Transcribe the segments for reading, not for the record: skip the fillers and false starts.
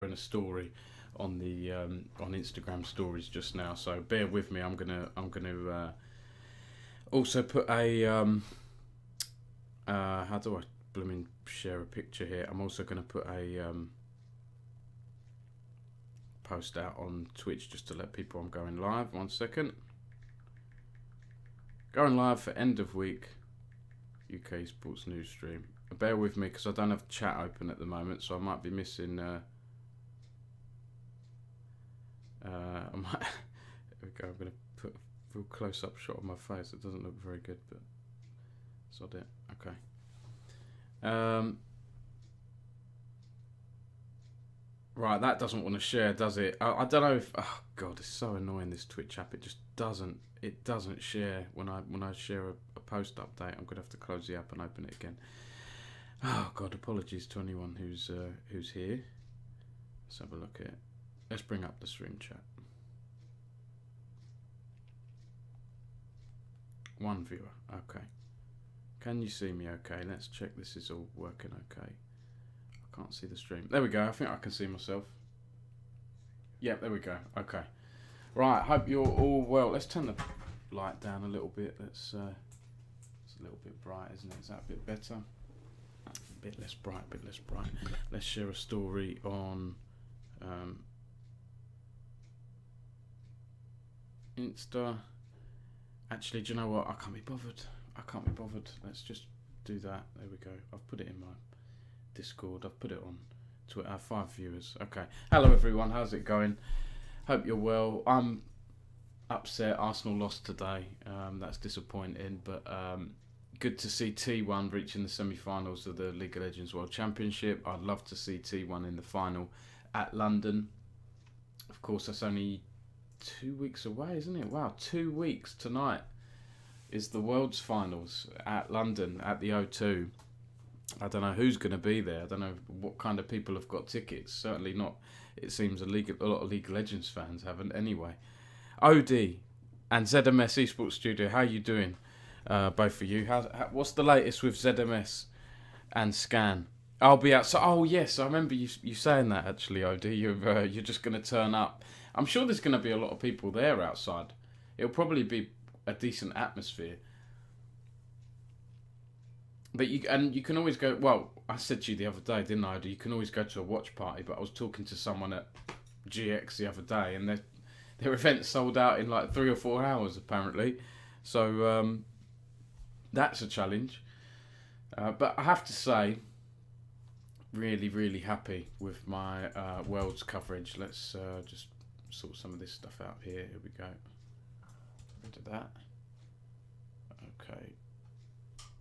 in a story on the on Instagram stories just now. So bear with me. I'm gonna also put a how do I blooming share a picture here? I'm also gonna put a post out on Twitch just to let people I'm going live. 1 second. Going live for end of week UK sports news stream. Bear with me because I don't have chat open at the moment, so I might be missing. I might. There we go. I'm going to put a real close-up shot of my face. It doesn't look very good, but sod it. Okay. Right, that doesn't want to share, does it? I don't know if. Oh God, it's so annoying. This Twitch app. It just doesn't. It doesn't share when I share a post update. I'm gonna have to close the app and open it again. Oh God, apologies to anyone who's here. Let's have a look at it. Let's bring up the stream chat. One viewer. Okay. Can you see me? Okay. Let's check this is all working. Okay. Can't see the stream. There we go. I think I can see myself. Yep, there we go. Okay. Right, hope you're all well. Let's turn the light down a little bit. It's a little bit bright, isn't it? Is that a bit better? A bit less bright, a bit less bright. Let's share a story on Insta. Actually, do you know what? I can't be bothered. I can't be bothered. Let's just do that. There we go. I've put it in my Discord. I've put it on Twitter. 5 viewers. Okay. Hello everyone. How's it going? Hope you're well. I'm upset. Arsenal lost today. That's disappointing, but good to see T1 reaching the semi-finals of the League of Legends World Championship. I'd love to see T1 in the final at London. Of course, that's only 2 weeks away, isn't it? Wow, 2 weeks tonight is the World's Finals at London at the O2. I don't know who's going to be there. I don't know what kind of people have got tickets. Certainly not. It seems a lot of League of Legends fans haven't. Anyway, OD and ZMS Esports Studio. How you doing, both of you? What's the latest with ZMS and Scan? I'll be out. So, oh yes, I remember you saying that actually, OD. You're just going to turn up. I'm sure there's going to be a lot of people there outside. It'll probably be a decent atmosphere. But you can always go. Well, I said to you the other day, didn't I? You can always go to a watch party. But I was talking to someone at GX the other day, and their event sold out in like 3 or 4 hours apparently. So that's a challenge. But I have to say, really, really happy with my Worlds coverage. Let's just sort some of this stuff out here. Here we go. Rid of that. Okay.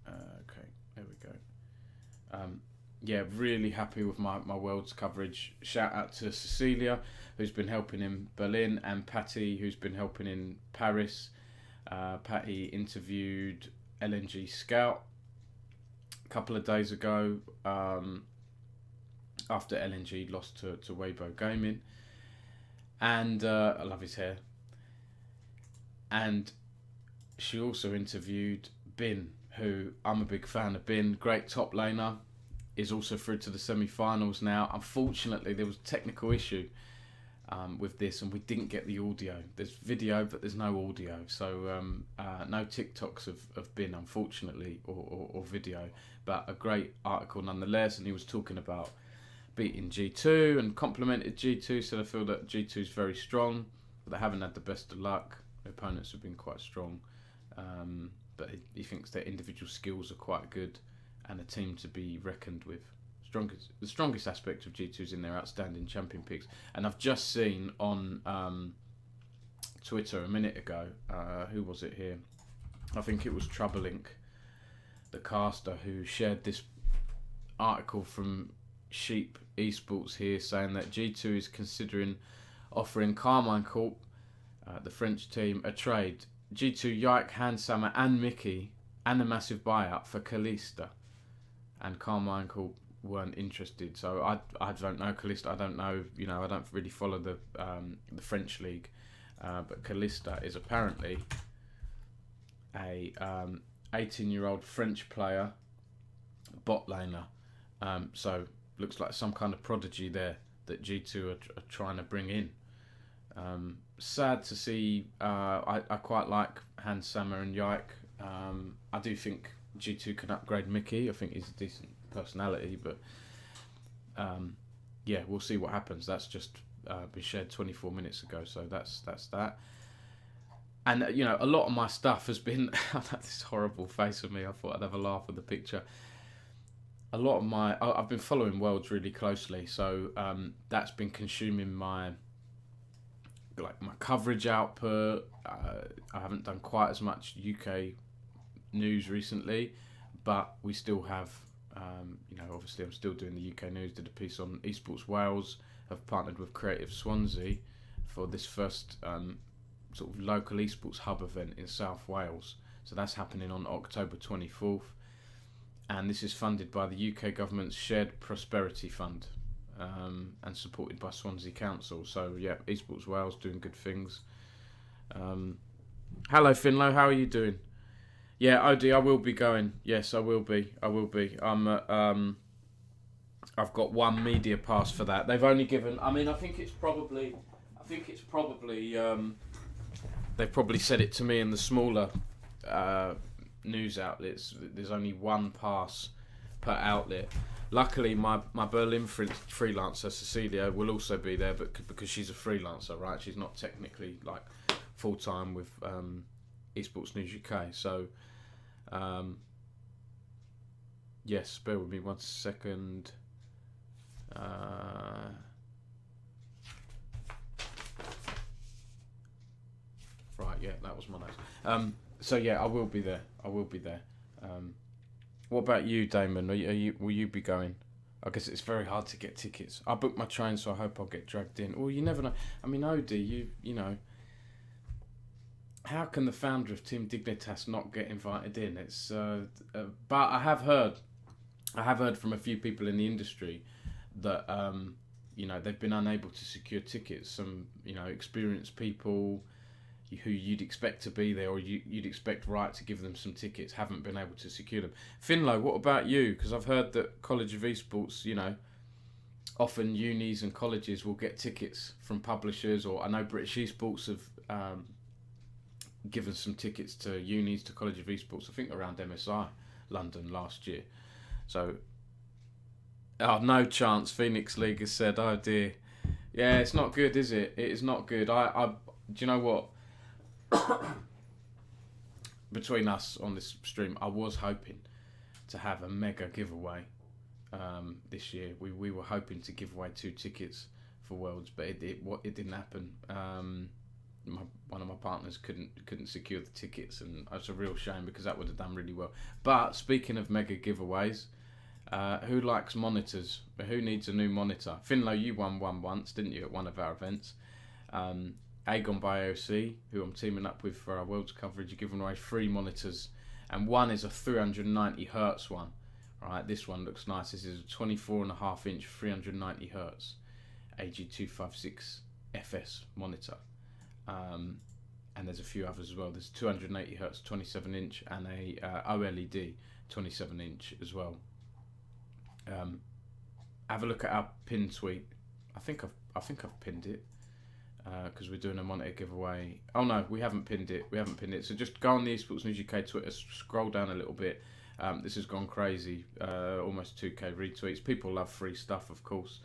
Okay. There we go. Yeah, really happy with my Worlds coverage. Shout out to Cecilia, who's been helping in Berlin, and Patty, who's been helping in Paris. Patty interviewed LNG Scout a couple of days ago after LNG lost to Weibo Gaming. And I love his hair. And she also interviewed Bin, who I'm a big fan of. Bin, great top laner, is also through to the semi-finals now. Unfortunately, there was a technical issue with this, and we didn't get the audio. There's video, but there's no audio, so no TikToks of Bin, unfortunately, or video. But a great article nonetheless, and he was talking about beating G2 and complimented G2, so I feel that G2 is very strong, but they haven't had the best of luck. Their opponents have been quite strong. But he thinks their individual skills are quite good and a team to be reckoned with. The strongest aspect of G2 is in their outstanding champion picks. And I've just seen on Twitter a minute ago, who was it here? I think it was Troublelink, the caster, who shared this article from Sheep Esports here saying that G2 is considering offering Carmine Corp, the French team, a trade. G2, Yike, Handsummer and Mickey, and a massive buyout for Kalista. And Carmine Corp weren't interested. So I don't know Kalista. I don't know, I don't really follow the French league. But Kalista is apparently a 18-year-old French player, bot laner. So looks like some kind of prodigy there. that G2 are trying to bring in. Sad to see. I quite like Hans Sammer and Yike. I do think G2 can upgrade Mickey. I think he's a decent personality, but yeah, we'll see what happens. That's just been shared 24 minutes ago, so that's that. And a lot of my stuff has been this horrible face of me. I thought I'd have a laugh with the picture. A lot of I've been following Worlds really closely, so that's been consuming my coverage output. I haven't done quite as much UK news recently, but we still have, obviously I'm still doing the UK news. Did a piece on Esports Wales. Have partnered with Creative Swansea for this first sort of local esports hub event in South Wales. So that's happening on October 24th. And this is funded by the UK government's Shared Prosperity Fund and supported by Swansea Council. So yeah, Esports Wales doing good things. Hello Finlo, how are you doing? Yeah, OD, I will be going. Yes, I will be. I've got one media pass for that. They've only given. I think it's probably. They've probably said it to me in the smaller news outlets. There's only one pass per outlet. Luckily, my Berlin freelancer Cecilia will also be there, but because she's a freelancer, right? She's not technically like full time with Esports News UK. So, yes, bear with me 1 second. Right, yeah, that was my notes. So yeah, I will be there. What about you, Damon? Will you be going? I guess it's very hard to get tickets. I booked my train, so I hope I'll get dragged in. Well, you never know. Odie, you know, how can the founder of Team Dignitas not get invited in? It's but I have heard from a few people in the industry that they've been unable to secure tickets. Some experienced people who you'd expect to be there, or you'd expect right to give them some tickets, haven't been able to secure them. Finlo, what about you? Because I've heard that College of Esports, often unis and colleges will get tickets from publishers, or I know British Esports have given some tickets to unis, to College of Esports, I think around MSI London last year. So, no chance, Phoenix League has said, oh dear. Yeah, it's not good, is it? It is not good. I do you know what? Between us on this stream, I was hoping to have a mega giveaway this year. We were hoping to give away 2 tickets for Worlds, but it didn't happen. One of my partners couldn't secure the tickets, and it's a real shame because that would have done really well. But speaking of mega giveaways, who likes monitors? Who needs a new monitor? Finlo, you won one once, didn't you, at one of our events? Aegon by AOC, who I'm teaming up with for our Worlds coverage, are giving away 3 monitors, and one is a 390Hz one. Right, this one looks nice. This is a 24.5 inch 390Hz AG256 FS monitor, and there's a few others as well. There's 280Hz 27 inch and a OLED 27 inch as well. Have a look at our pin tweet. I think I've pinned it. Because we're doing a monitor giveaway. Oh no, we haven't pinned it. So just go on the Esports News UK Twitter, scroll down a little bit. This has gone crazy. Almost 2k retweets. People love free stuff, of course.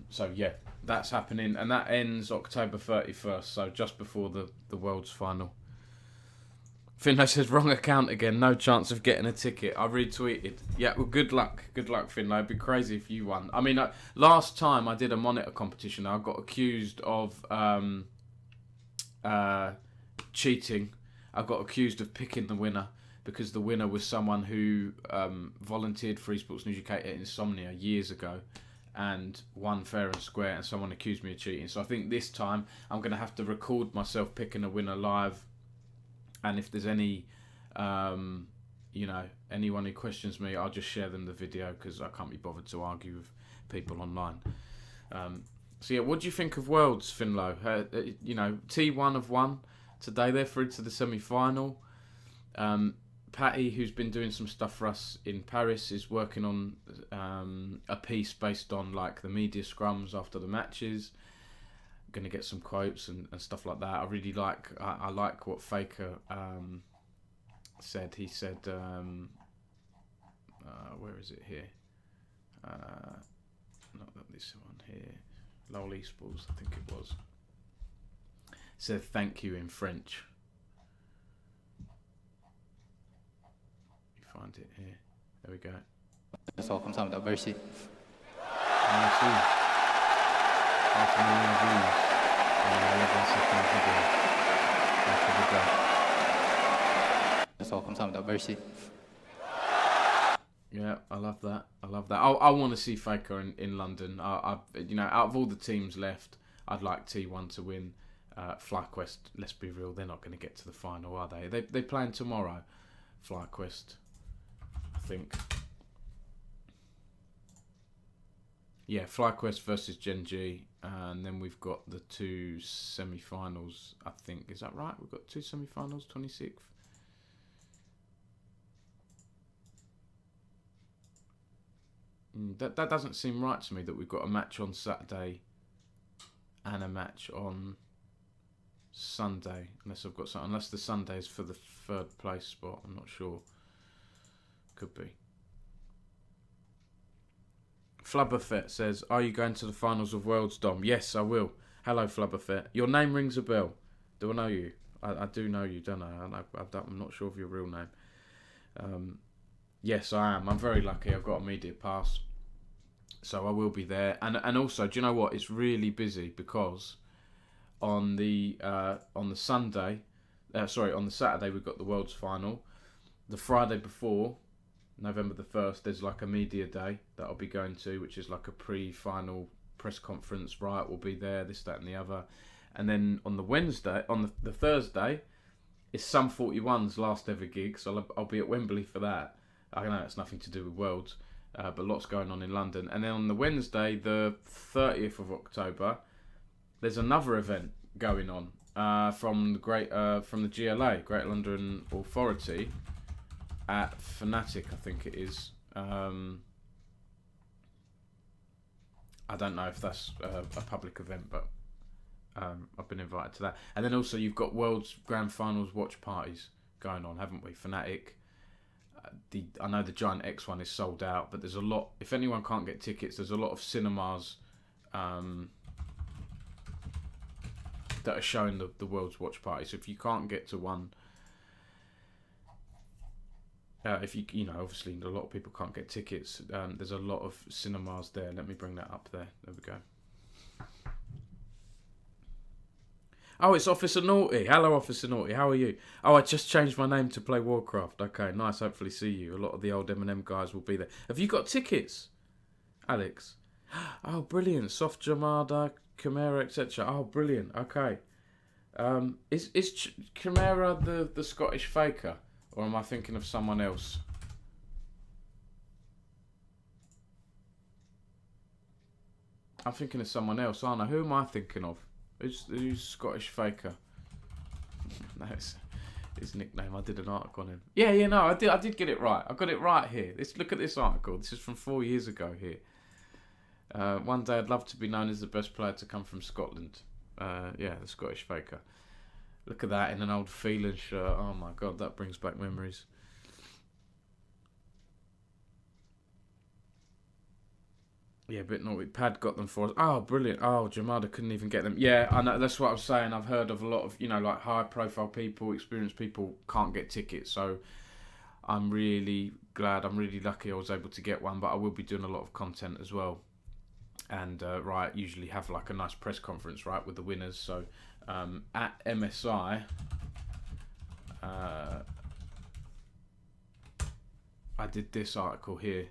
So yeah, that's happening, and that ends October 31st. So just before the World's final. Finlo says wrong account again. No chance of getting a ticket. I retweeted. Yeah, well, good luck, Finlo. It'd be crazy if you won. Last time I did a monitor competition, I got accused of cheating. I got accused of picking the winner because the winner was someone who volunteered for Esports News UK at Insomnia years ago and won fair and square, and someone accused me of cheating. So I think this time I'm going to have to record myself picking a winner live. And if there's any, anyone who questions me, I'll just share them the video because I can't be bothered to argue with people online. So yeah, what do you think of Worlds, Finlo? T1 have won today. They're through to the semi-final. Patty, who's been doing some stuff for us in Paris, is working on a piece based on like the media scrums after the matches. Going to get some quotes and stuff like that. I really like. I like what Faker said. He said, where is it here? Not this one here. Lol Esports, I think it was. Said thank you in French. You find it here. There we go. So, comme ça, merci. Merci. 500,000 views. 11 seconds ago. So, comme ça, merci. Yeah, I love that. I love that. I want to see Faker in London. I out of all the teams left, I'd like T1 to win. FlyQuest, let's be real, they're not going to get to the final, are they? They playing tomorrow. FlyQuest, I think. Yeah, FlyQuest versus Gen G, and then we've got the 2 semi-finals. I think, is that right? We've got 2 semi-finals, 26th. That doesn't seem right to me that we've got a match on Saturday and a match on Sunday, unless the Sunday is for the 3rd place spot. I'm not sure. Could be. Flubberfett says, "Are you going to the finals of Worlds, Dom?" Yes, I will. Hello, Flubberfett. Your name rings a bell. Do I know you? I do know you, don't I? I'm not sure of your real name. Yes, I am. I'm very lucky. I've got a media pass, so I will be there. And also, do you know what? It's really busy because on the Saturday we've got the World's final. The Friday before, November the 1st, there's like a media day that I'll be going to, which is like a pre-final press conference. Riot will be there, this, that, and the other. And then on the Thursday, it's Sum 41's last ever gig, so I'll be at Wembley for that. I know it's nothing to do with Worlds, but lots going on in London. And then on the Wednesday, the 30th of October, there's another event going on from the GLA, Great London Authority, at Fnatic, I think it is. I don't know if that's a public event, but I've been invited to that. And then also you've got World's Grand Finals watch parties going on, haven't we? Fnatic. I know the Giant X one is sold out, but there's a lot. If anyone can't get tickets, there's a lot of cinemas that are showing the World's watch party. So if you can't get to one, obviously a lot of people can't get tickets. There's a lot of cinemas there. Let me bring that up there. There we go. Oh, it's Officer Naughty. Hello, Officer Naughty. How are you? Oh, I just changed my name to play Warcraft. Okay, nice. Hopefully see you. A lot of the old M&M guys will be there. Have you got tickets, Alex? Oh, brilliant. Soft Jamada, Chimera, etc. Oh, brilliant. Okay. Is Chimera the Scottish Faker? Or am I thinking of someone else? I'm thinking of someone else, aren't I? Who am I thinking of? Who's Scottish Faker? No, it's his nickname. I did an article on him. Yeah, no, I did get it right. I got it right here. Look at this article. This is from 4 years ago here. One day I'd love to be known as the best player to come from Scotland. The Scottish Faker. Look at that in an old Phelan shirt. Oh my God, that brings back memories. Yeah, but no, Pad got them for us. Oh, brilliant. Oh, Jamada couldn't even get them. Yeah, I know. That's what I was saying. I've heard of a lot of, like high-profile people, experienced people can't get tickets. So I'm really glad. I'm really lucky I was able to get one. But I will be doing a lot of content as well. And Riot usually have like a nice press conference, right, with the winners. So at MSI, I did this article here.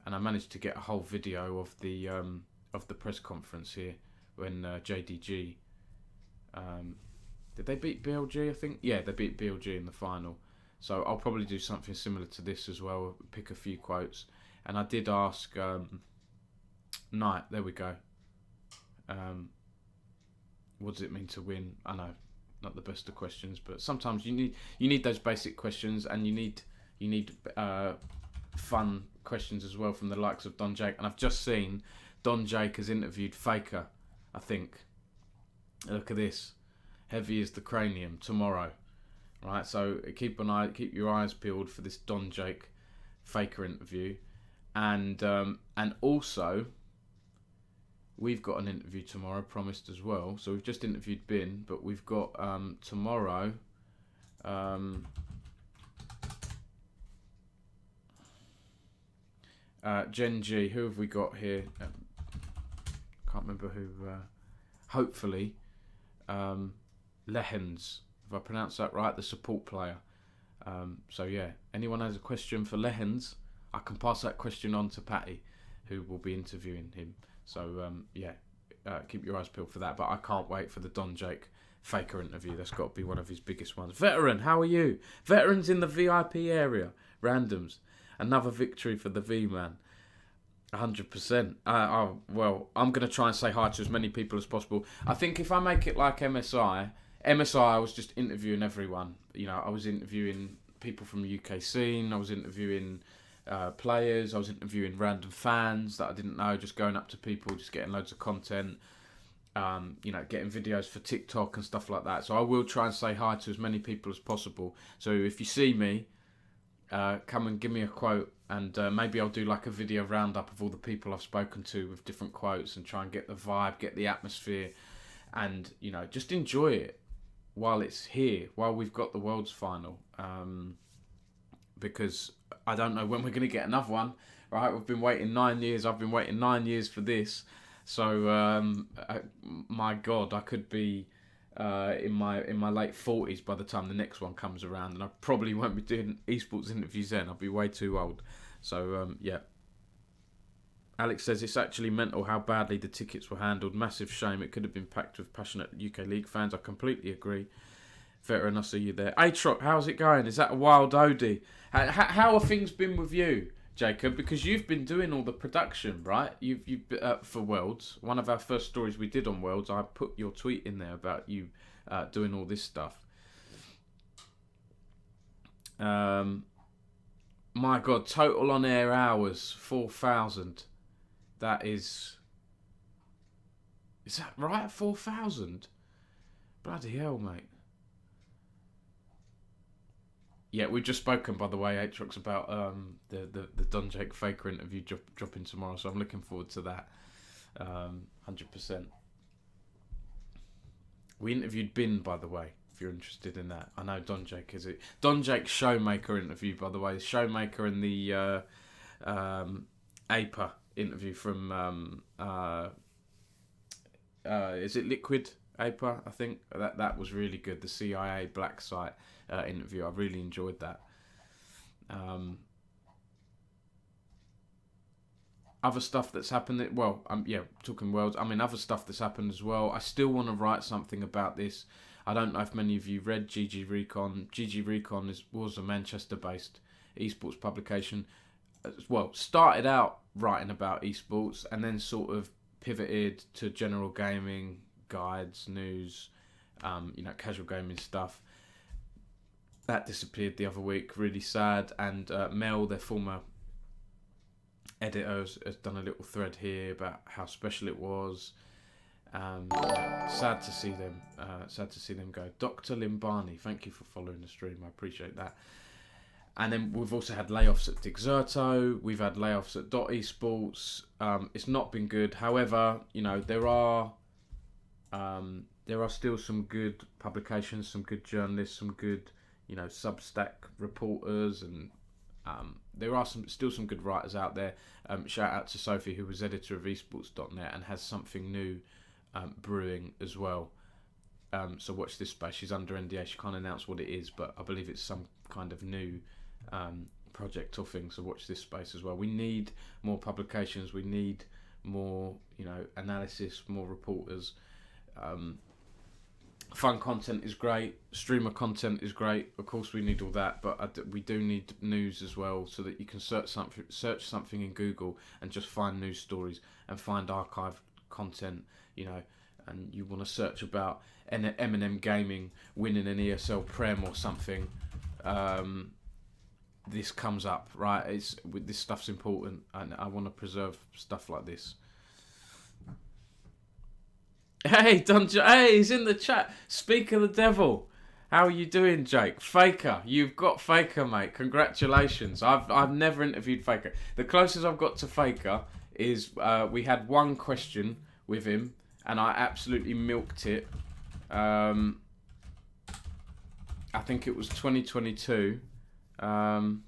And I managed to get a whole video of the press conference here when JDG did they beat BLG? I think they beat BLG in the final. So I'll probably do something similar to this as well. Pick a few quotes, and I did ask Knight. There we go. What does it mean to win? I know not the best of questions, but sometimes you need those basic questions, and you need fun questions as well from the likes of Don Jake. And I've just seen Don Jake has interviewed Faker, I think. Look at this. Heavy as the cranium tomorrow. Right, so keep your eyes peeled for this Don Jake Faker interview. And also we've got an interview tomorrow promised as well. So we've just interviewed Bin, but we've got tomorrow Gen G. Who have we got here? Can't remember who. Hopefully Lehens, if I pronounce that right, the support player. So yeah, anyone has a question for Lehens, I can pass that question on to Patty, who will be interviewing him. So keep your eyes peeled for that. But I can't wait for the Don Jake Faker interview. That's got to be one of his biggest ones. Veteran, how are you? Veterans in the VIP area. Randoms. Another victory for the V-Man. 100%. Well, I'm going to try and say hi to as many people as possible. I think if I make it like MSI, I was just interviewing everyone. You know, I was interviewing people from the UK scene. I was interviewing players. I was interviewing random fans that I didn't know, just going up to people, just getting loads of content. Getting videos for TikTok and stuff like that. So I will try and say hi to as many people as possible. So if you see me, come and give me a quote, and maybe I'll do like a video roundup of all the people I've spoken to with different quotes, and try and get the vibe, get the atmosphere, and just enjoy it while it's here, while we've got the World's Final, because I don't know when we're going to get another one. Right, we've been waiting 9 years. I've been waiting 9 years for this. So my God, I could be in my late 40s by the time the next one comes around, and I probably won't be doing esports interviews then. I'll be way too old. So yeah. Alex says it's actually mental how badly the tickets were handled. Massive shame. It could have been packed with passionate UK League fans. I completely agree. Veteran, I see you there. Atroc, how's it going? Is that a wild Odie? How have things been with you, Jacob? Because you've been doing all the production, right? You've for Worlds. One of our first stories we did on Worlds, I put your tweet in there about you doing all this stuff. My God, total on air hours 4,000. That is that right? 4,000? Bloody hell, mate. Yeah, we've just spoken, by the way, Atrox, about the Don Jake Faker interview dropping tomorrow, so I'm looking forward to that. 100%. We interviewed Bin, by the way, if you're interested in that. I know Don Jake is it. Don Jake Showmaker interview, by the way. Showmaker and the APA interview from is it Liquid APA? I think that was really good. The CIA Black Site interview. I really enjoyed that. Other stuff that's happened. Talking Worlds. I mean, other stuff that's happened as well. I still want to write something about this. I don't know if many of you read GG Recon. GG Recon was a Manchester-based esports publication. Well, started out writing about esports and then sort of pivoted to general gaming, guides, news, casual gaming stuff. That disappeared the other week, really sad. And Mel, their former editor, has done a little thread here about how special it was. Sad to see them. Sad to see them go. Dr. Limbani, thank you for following the stream. I appreciate that. And then we've also had layoffs at Dixerto. We've had layoffs at Dot Esports. It's not been good. However, there are still some good publications, some good journalists, some good Substack reporters, and there are still some good writers out there. Shout out to Sophie, who was editor of esports.net and has something new brewing as well. So watch this space. She's under NDA. She can't announce what it is, but I believe it's some kind of new project or thing. So watch this space as well. We need more publications. We need more, analysis, more reporters. Fun content is great. Streamer content is great. Of course, we need all that, but we do need news as well, so that you can search something in Google and just find news stories and find archive content. and you want to search about Eminem Gaming winning an ESL Prem or something, this comes up, right? This stuff's important, and I want to preserve stuff like this. Hey, hey, he's in the chat. Speak of the devil. How are you doing, Jake? Faker, you've got Faker, mate. Congratulations. I've never interviewed Faker. The closest I've got to Faker is we had one question with him, and I absolutely milked it. I think it was 2022. Wasn't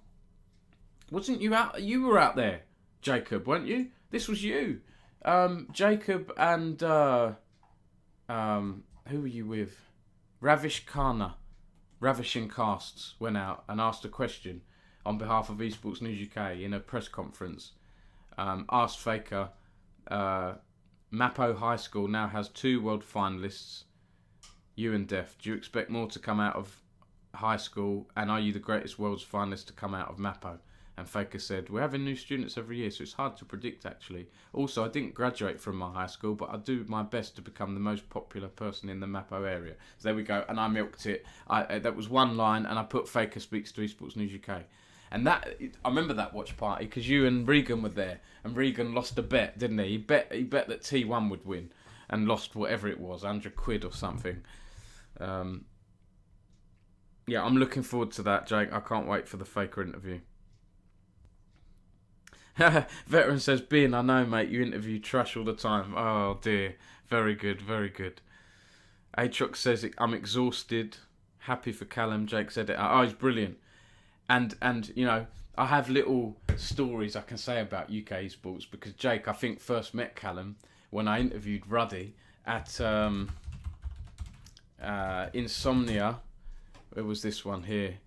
you out? You were out there, Jacob, weren't you? This was you. Jacob and who were you with? Ravishing Casts went out and asked a question on behalf of Esports News UK in a press conference. Asked Faker, Mapo High School now has 2 world finalists, you and Def. Do you expect more to come out of high school, and are you the greatest world's finalist to come out of Mapo? And Faker said, we're having new students every year, so it's hard to predict, actually. Also, I didn't graduate from my high school, but I do my best to become the most popular person in the Mapo area. So there we go, and I milked it. That was one line, and I put Faker speaks to Esports News UK. And I remember that watch party, because you and Regan were there, and Regan lost a bet, didn't he? He bet that T1 would win, and lost whatever it was, £100 or something. Yeah, I'm looking forward to that, Jake. I can't wait for the Faker interview. Veteran says, Bean, I know, mate, you interview trash all the time. Oh, dear. Very good, very good. Atrox says, I'm exhausted. Happy for Callum. Jake said it. Oh, he's brilliant. And you know, I have little stories I can say about UK esports, because Jake, I think, first met Callum when I interviewed Ruddy at Insomnia. Where was this one here?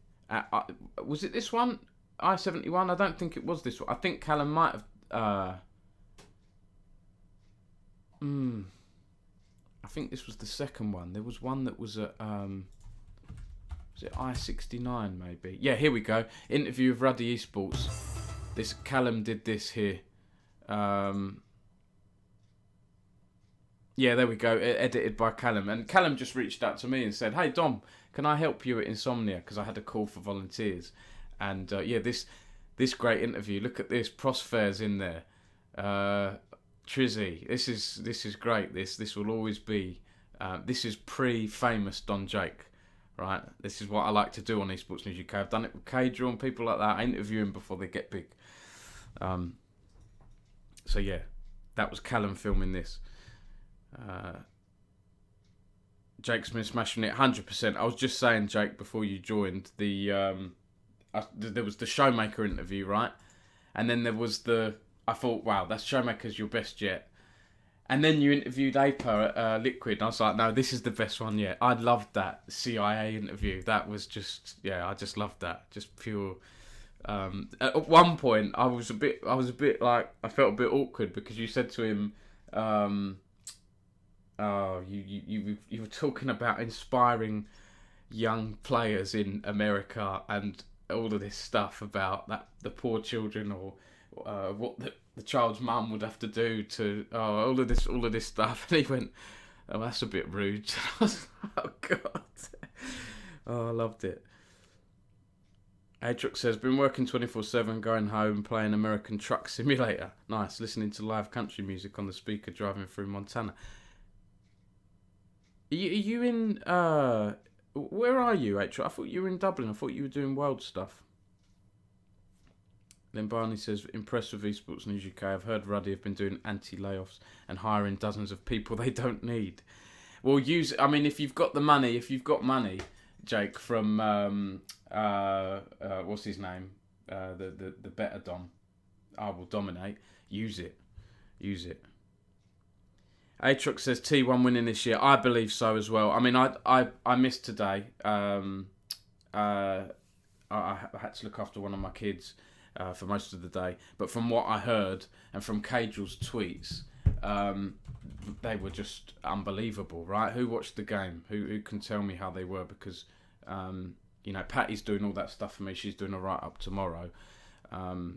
Was it this one? I-71? I don't think it was this one. I think Callum might have... I think this was the second one. There was one that was at... was it I-69 maybe? Yeah, here we go. Interview of Ruddy Esports. This Callum did this here. Yeah, there we go. Edited by Callum. And Callum just reached out to me and said, hey, Dom, can I help you at Insomnia? Because I had a call for volunteers. And yeah, this great interview. Look at this. Prosfair's in there. Trizzy. This is great. This will always be. This is pre-famous Don Jake, right? This is what I like to do on Esports News UK. I've done it with K-Draw and people like that. I interview them before they get big. So yeah, that was Callum filming this. Jake's been smashing it 100%. I was just saying, Jake, before you joined, there was the Showmaker interview, right? And then there was I thought, wow, that's Showmaker's your best yet. And then you interviewed Aper at Liquid, and I was like, no, this is the best one yet. I loved that CIA interview. That was just, yeah, I just loved that. Just pure. At one point, I was a bit like, I felt a bit awkward because you said to him, you were talking about inspiring young players in America and all of this stuff about the poor children, or what the child's mum would have to do to all of this stuff. And he went, oh, that's a bit rude. I was like, oh god. Oh, I loved it. Atrox says, been working 24/7, going home, playing American Truck Simulator. Nice, listening to live country music on the speaker, driving through Montana. Are you in, where are you, Atrox? I thought you were in Dublin. I thought you were doing world stuff. Then Barney says, impressed with Esports News UK. I've heard Ruddy have been doing anti-layoffs and hiring dozens of people they don't need. Well, if you've got money, Jake, from, what's his name? The better Dom. I will dominate. Use it. Atrox says T1 winning this year. I believe so as well. I mean, I missed today. I had to look after one of my kids for most of the day. But from what I heard and from Cagel's tweets, they were just unbelievable, right? Who watched the game? Who can tell me how they were? Because, Patty's doing all that stuff for me. She's doing a write-up tomorrow.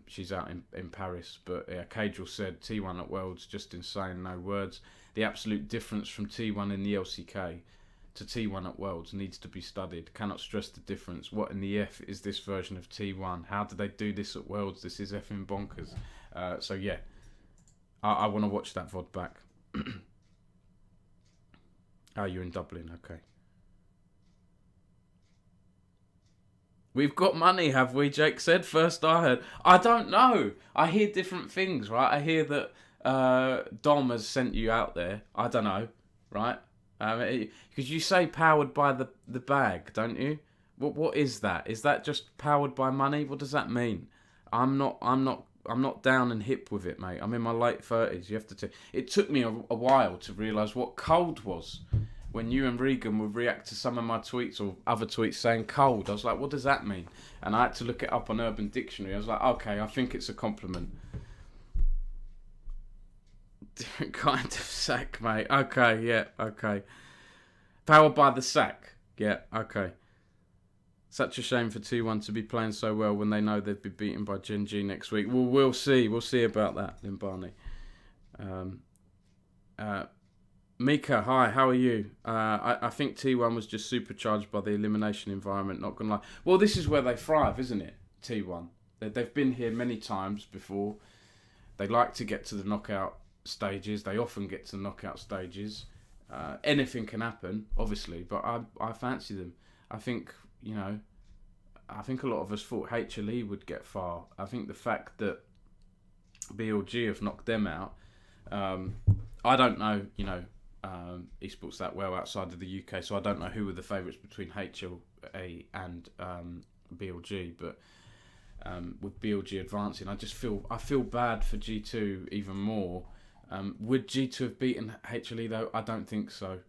She's out in Paris. But yeah, Cadrell said T1 at Worlds, just insane, no words. The absolute difference from T1 in the LCK to T1 at Worlds needs to be studied. Cannot stress the difference. What in the F is this version of T1? How do they do this at Worlds? This is effing bonkers. So yeah, I want to watch that VOD back. Oh, you're in Dublin, okay. We've got money, have we? Jake said. First I heard. I don't know. I hear different things, right? I hear that Dom has sent you out there. I don't know, right? Because you say powered by the bag, don't you? What is that? Is that just powered by money? What does that mean? I'm not down and hip with it, mate. I'm in my late 30s. You have to. It took me a while to realise what cold was. When you and Regan would react to some of my tweets or other tweets saying cold, I was like, what does that mean? And I had to look it up on Urban Dictionary. I was like, okay, I think it's a compliment. Different kind of sack, mate. Okay, yeah, okay. Powered by the sack. Yeah, okay. Such a shame for T1 to be playing so well when they know they'd be beaten by Gen G next week. Well, we'll see. We'll see about that, Limbani. Mika, hi, how are you? I think T1 was just supercharged by the elimination environment, not gonna lie. Well, this is where they thrive, isn't it, T1? They've been here many times before. They like to get to the knockout stages. They often get to the knockout stages. Anything can happen, obviously, but I fancy them. I think, I think a lot of us thought HLE would get far. I think the fact that BLG have knocked them out, I don't know, esports that well outside of the UK, so I don't know who were the favourites between HLA and BLG, but with BLG advancing, I feel bad for G2 even more. Would G2 have beaten HLE though? I don't think so,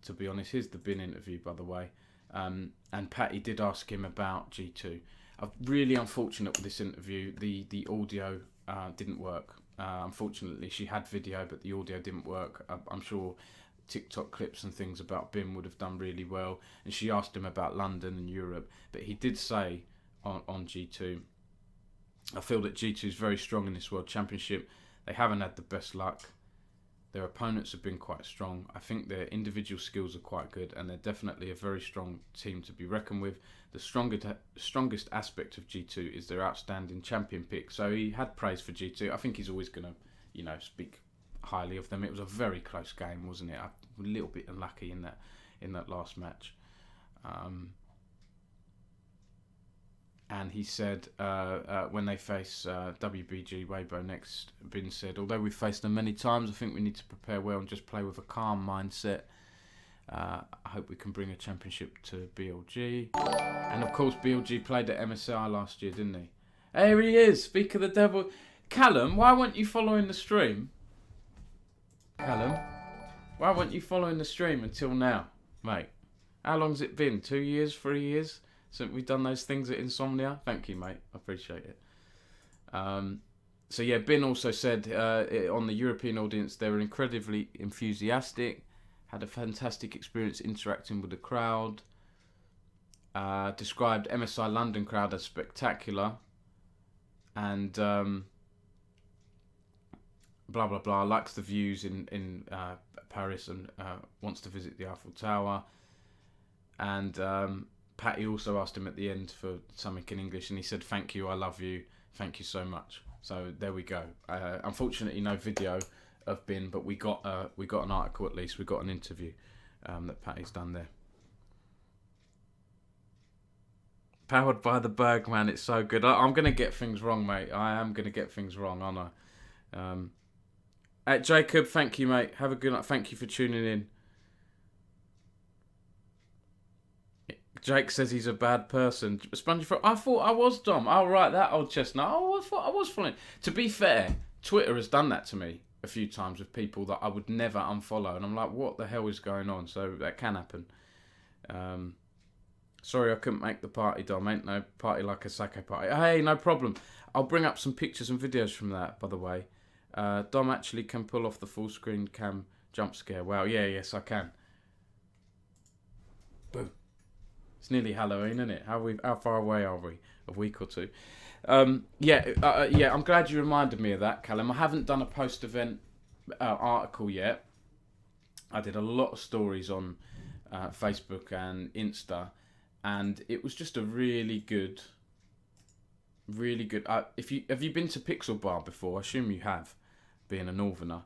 to be honest. Here's the Bin interview, by the way, and Patty did ask him about G2. I'm really unfortunate with this interview. The audio didn't work. Unfortunately, she had video, but the audio didn't work. I'm sure TikTok clips and things about Bim would have done really well. And she asked him about London and Europe. But he did say on G2, I feel that G2 is very strong in this World Championship. They haven't had the best luck. Their opponents have been quite strong. I think their individual skills are quite good, and they're definitely a very strong team to be reckoned with. The strongest aspect of G2 is their outstanding champion pick. So he had praise for G2. I think he's always going to, speak highly of them. It was a very close game, wasn't it? A little bit unlucky in that last match. And he said when they face WBG Weibo next, Bin said, although we've faced them many times, I think we need to prepare well and just play with a calm mindset. I hope we can bring a championship to BLG. And of course, BLG played at MSI last year, didn't he? There he is, speak of the devil. Callum, why weren't you following the stream? Callum, why weren't you following the stream until now, mate? How long's it been? 2 years, 3 years? Since we've done those things at Insomnia? Thank you, mate. I appreciate it. So yeah, Bin also said on the European audience, they were incredibly enthusiastic, had a fantastic experience interacting with the crowd, described MSI London crowd as spectacular, and blah, blah, blah, likes the views in Paris and wants to visit the Eiffel Tower. And Patty also asked him at the end for something in English, and he said, thank you, I love you, thank you so much. So there we go. Unfortunately, no video of Bin, but we got an article at least. We got an interview that Patty's done there. Powered by the Bergman, it's so good. I'm going to get things wrong, mate. I am going to get things wrong, aren't I? Jacob, thank you, mate. Have a good night. Thank you for tuning in. Jake says he's a bad person. Spongy for I thought I was Dom. Oh, right, that old chestnut. Oh, I thought I was following. To be fair, Twitter has done that to me a few times with people that I would never unfollow. And I'm like, what the hell is going on? So that can happen. Sorry I couldn't make the party, Dom. Ain't no party like a Sacco party. Hey, no problem. I'll bring up some pictures and videos from that, by the way. Dom actually can pull off the full screen cam jump scare. Wow, yeah, yes, I can. Boom. It's nearly Halloween, isn't it? How far away are we? A week or two. I'm glad you reminded me of that, Callum. I haven't done a post-event article yet. I did a lot of stories on Facebook and Insta, and it was just a really good. Have you been to Pixel Bar before? I assume you have, being a northerner.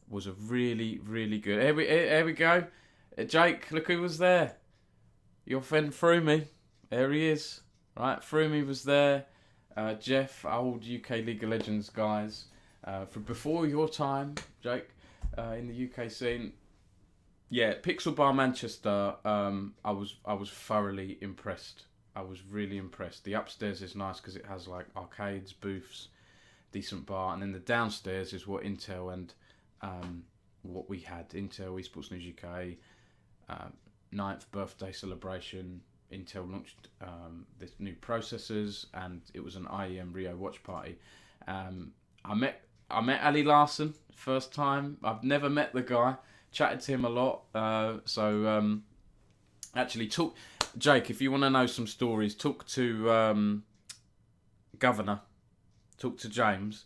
Was a really, really good. Here we go. Jake, look who was there. Your friend Froomey. There he is. Right, Froomey was there. Jeff, old UK League of Legends guys. From before your time, Jake, in the UK scene. Yeah, Pixel Bar Manchester. I was thoroughly impressed. I was really impressed. The upstairs is nice because it has like arcades, booths, decent bar, and then the downstairs is what Intel and what we had. Intel Esports News UK 9th birthday celebration. Intel launched this new processors, and it was an IEM Rio watch party. I met Ali Larson first time. I've never met the guy. Chatted to him a lot. Actually, Jake, if you want to know some stories, talk to Governor. Talk to James.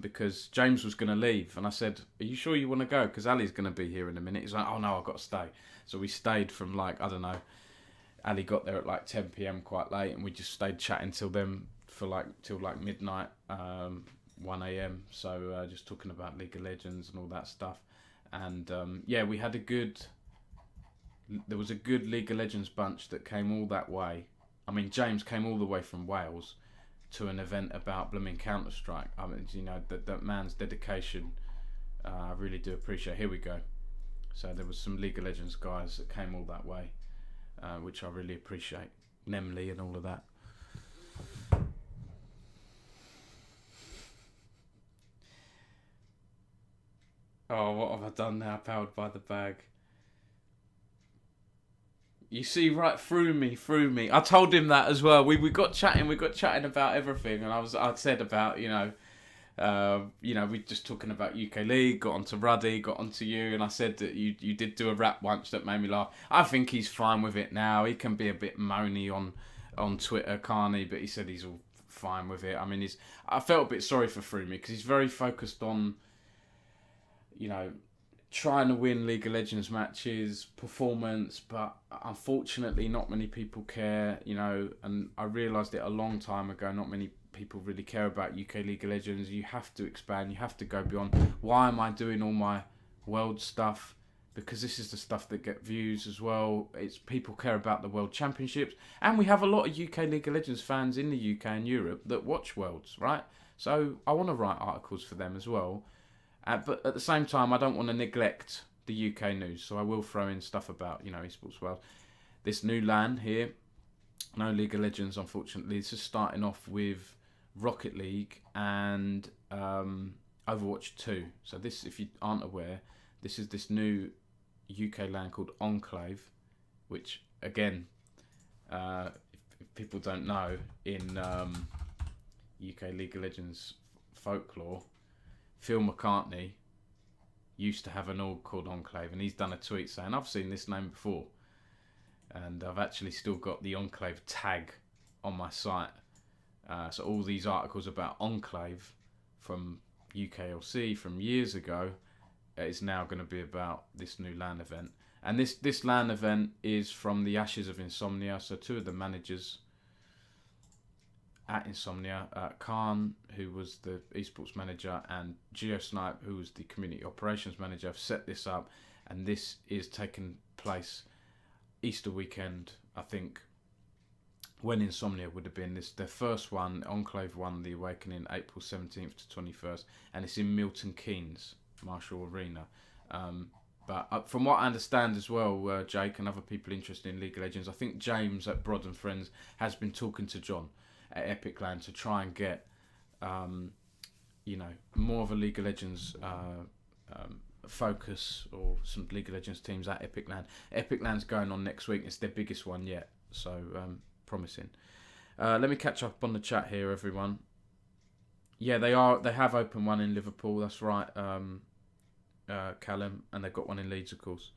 Because James was going to leave, and I said, "Are you sure you want to go? Because Ali's going to be here in a minute." He's like, "Oh no, I've got to stay." So we stayed from like, I don't know. Ali got there at like 10 p.m. quite late, and we just stayed chatting till midnight, 1 a.m. So just talking about League of Legends and all that stuff, and we had there was a good League of Legends bunch that came all that way. I mean, James came all the way from Wales to an event about blooming Counter-Strike. I mean, that man's dedication, I really do appreciate. Here we go. So there was some League of Legends guys that came all that way, which I really appreciate. Nemly and all of that. Oh, what have I done now? Powered by the bag. You see right through me. I told him that as well. We got chatting about everything, and I said about we just talking about UK League, got onto Ruddy, got onto you, and I said that you did do a rap once that made me laugh. I think he's fine with it now. He can be a bit moany on Twitter, can't he? But he said he's all fine with it. I mean, I felt a bit sorry for Froomey because he's very focused on, trying to win League of Legends matches, performance, but unfortunately not many people care, and I realised it a long time ago, not many people really care about UK League of Legends. You have to expand, you have to go beyond. Why am I doing all my world stuff? Because this is the stuff that get views as well. It's people care about the World Championships, and we have a lot of UK League of Legends fans in the UK and Europe that watch Worlds, right? So I want to write articles for them as well. But at the same time, I don't want to neglect the UK news, so I will throw in stuff about, Esports World. This new LAN here, no League of Legends, unfortunately. This is starting off with Rocket League and Overwatch 2. So this, if you aren't aware, this is this new UK LAN called Enclave, which, again, if people don't know, in UK League of Legends folklore, Phil McCartney used to have an org called Enclave, and he's done a tweet saying, "I've seen this name before." And I've actually still got the Enclave tag on my site. So all these articles about Enclave from UKLC from years ago is now going to be about this new LAN event. And this LAN event is from the Ashes of Insomnia. So two of the managers at Insomnia, Khan, who was the esports manager, and GeoSnipe, who was the community operations manager, have set this up, and this is taking place Easter weekend, I think, when Insomnia would have been. Their first one, Enclave 1, The Awakening, April 17th to 21st, and it's in Milton Keynes, Marshall Arena. But from what I understand as well, Jake and other people interested in League of Legends, I think James at Brod and Friends has been talking to John at Epic Land to try and get, more of a League of Legends focus, or some League of Legends teams at Epic Land. Epic Land's going on next week. It's their biggest one yet, so promising. Let me catch up on the chat here, everyone. Yeah, they have opened one in Liverpool. That's right, Callum, and they've got one in Leeds, of course.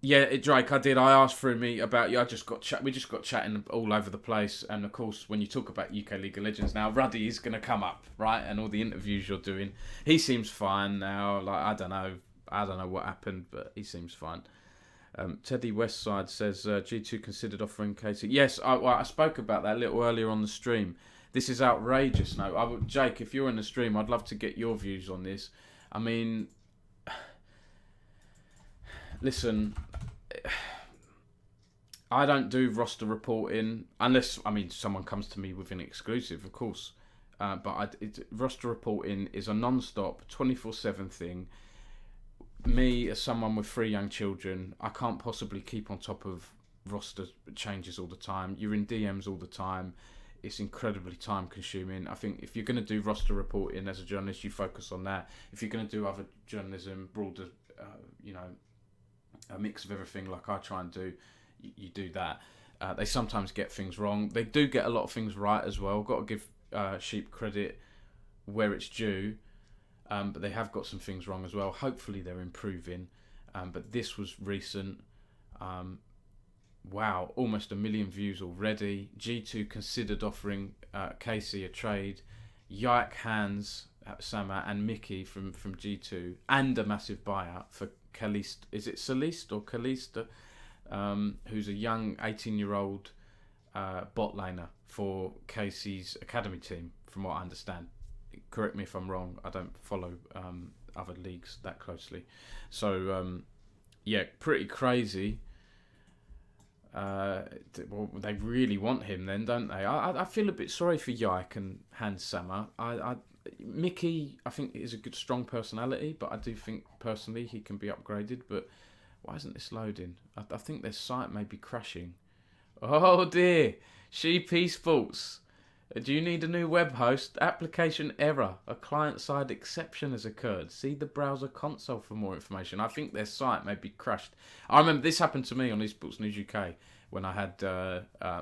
Yeah, Drake, I did. I asked for me about you. We just got chatting all over the place, and of course, when you talk about UK League of Legends now, Ruddy is going to come up, right? And all the interviews you're doing, he seems fine now. Like I don't know what happened, but he seems fine. Teddy Westside says G2 considered offering Casey. Yes, I spoke about that a little earlier on the stream. This is outrageous. No, Jake, if you're in the stream, I'd love to get your views on this. I mean, listen, I don't do roster reporting unless, I mean, someone comes to me with an exclusive, of course. Roster reporting is a non-stop, 24/7 thing. Me, as someone with 3 young children, I can't possibly keep on top of roster changes all the time. You're in DMs all the time. It's incredibly time consuming. I think if you're going to do roster reporting as a journalist, you focus on that. If you're going to do other journalism, broader, a mix of everything like I try and do, you do that. They sometimes get things wrong. They do get a lot of things right as well. Got to give Sheep credit where it's due. But they have got some things wrong as well. Hopefully they're improving. But this was recent. Wow, almost 1 million views already. G2 considered offering Casey a trade. Yike, Hans, Sama and Mickey from G2. And a massive buyout for Kalist. Is it Celeste or Kalista? Who's a young 18-year-old bot laner for Casey's academy team, from what I understand. Correct me if I'm wrong. I don't follow other leagues that closely. So, pretty crazy. Well, they really want him then, don't they? I feel a bit sorry for Yike and Hans Sama. Mickey, I think, is a good, strong personality, but I do think, personally, he can be upgraded. But why isn't this loading? I think their site may be crashing. Oh, dear. Sheep Esports. Do you need a new web host? Application error. A client-side exception has occurred. See the browser console for more information. I think their site may be crashed. I remember this happened to me on Esports News UK when I had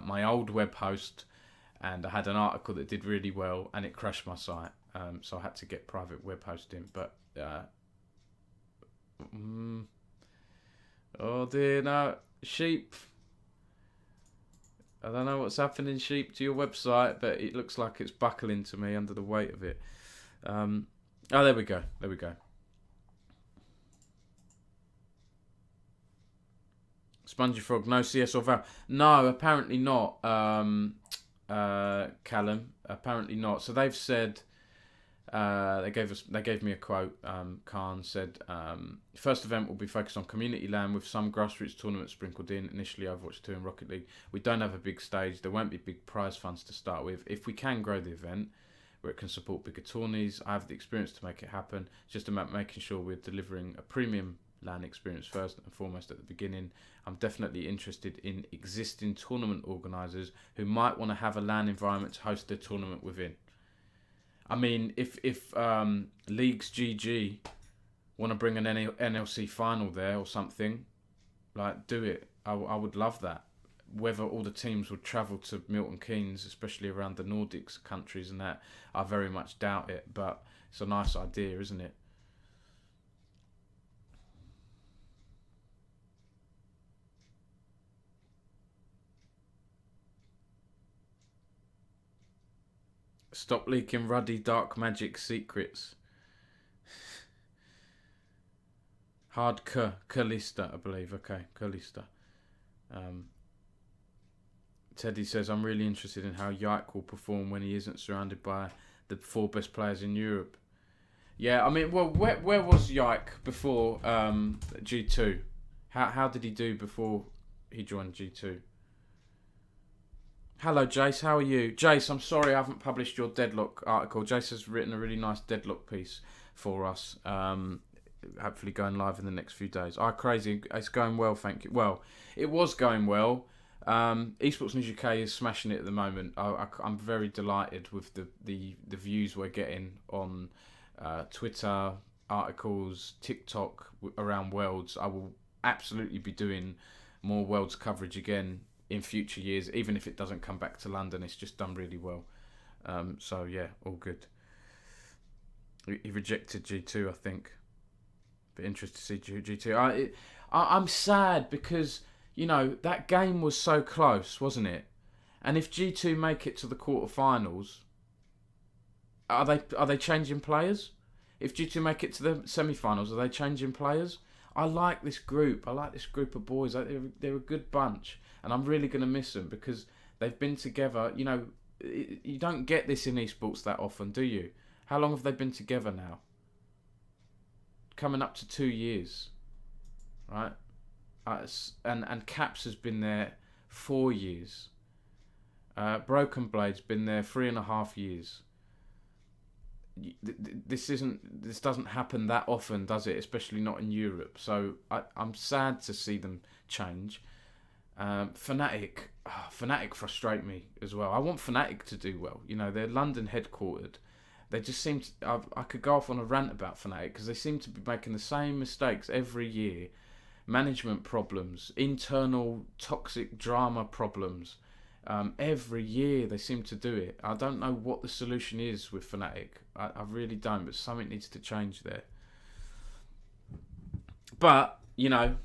my old web host and I had an article that did really well and it crashed my site. So I had to get private web hosting. But, oh dear, no. Sheep. I don't know what's happening, Sheep, to your website, but it looks like it's buckling to me under the weight of it. There we go. There we go. Spongy Frog, no CS or Val. No, apparently not, Callum. Apparently not. So they've said... They gave me a quote. Khan said, first event will be focused on community land with some grassroots tournaments sprinkled in. Initially Overwatch 2 and Rocket League. We don't have a big stage. There won't be big prize funds to start with. If we can grow the event where it can support bigger tourneys, I have the experience to make it happen. It's just about making sure we're delivering a premium LAN experience first and foremost at the beginning. I'm definitely interested in existing tournament organisers who might want to have a LAN environment to host their tournament within. I mean, if Leagues GG want to bring an NLC final there or something, like, do it. I would love that. Whether all the teams would travel to Milton Keynes, especially around the Nordics countries and that, I very much doubt it. But it's a nice idea, isn't it? Stop leaking Ruddy dark magic secrets. Hard Kalista, I believe. Okay, Kalista. Teddy says, I'm really interested in how Yike will perform when he isn't surrounded by the 4 best players in Europe. Yeah, I mean, well, where was Yike before G2? How did he do before he joined G2? Hello, Jace. How are you? Jace, I'm sorry I haven't published your Deadlock article. Jace has written a really nice Deadlock piece for us. Hopefully going live in the next few days. Crazy. It's going well, thank you. Well, it was going well. Esports News UK is smashing it at the moment. I'm very delighted with the views we're getting on Twitter, articles, TikTok around Worlds. I will absolutely be doing more Worlds coverage again in future years, even if it doesn't come back to London. It's just done really well. So yeah, all good. He rejected G2, I think. But interested to see G2. I'm sad because, you know, that game was so close, wasn't it? And if G2 make it to the quarterfinals, are they changing players? If G2 make it to the semi-finals, are they changing players? I like this group. I like this group of boys. They're a good bunch, and I'm really going to miss them because they've been together. You know, you don't get this in esports that often, do you? How long have they been together now? Coming up to 2 years, right? And Caps has been there 4 years. Broken Blade's been there 3.5 years. This doesn't happen that often, does it? Especially not in Europe. So I'm sad to see them change. Fnatic frustrate me as well. I want Fnatic to do well. You know, they're London headquartered. They just seem to... I could go off on a rant about Fnatic because they seem to be making the same mistakes every year. Management problems, internal toxic drama problems. Every year they seem to do it. I don't know what the solution is with Fnatic. I really don't, but something needs to change there. But, you know,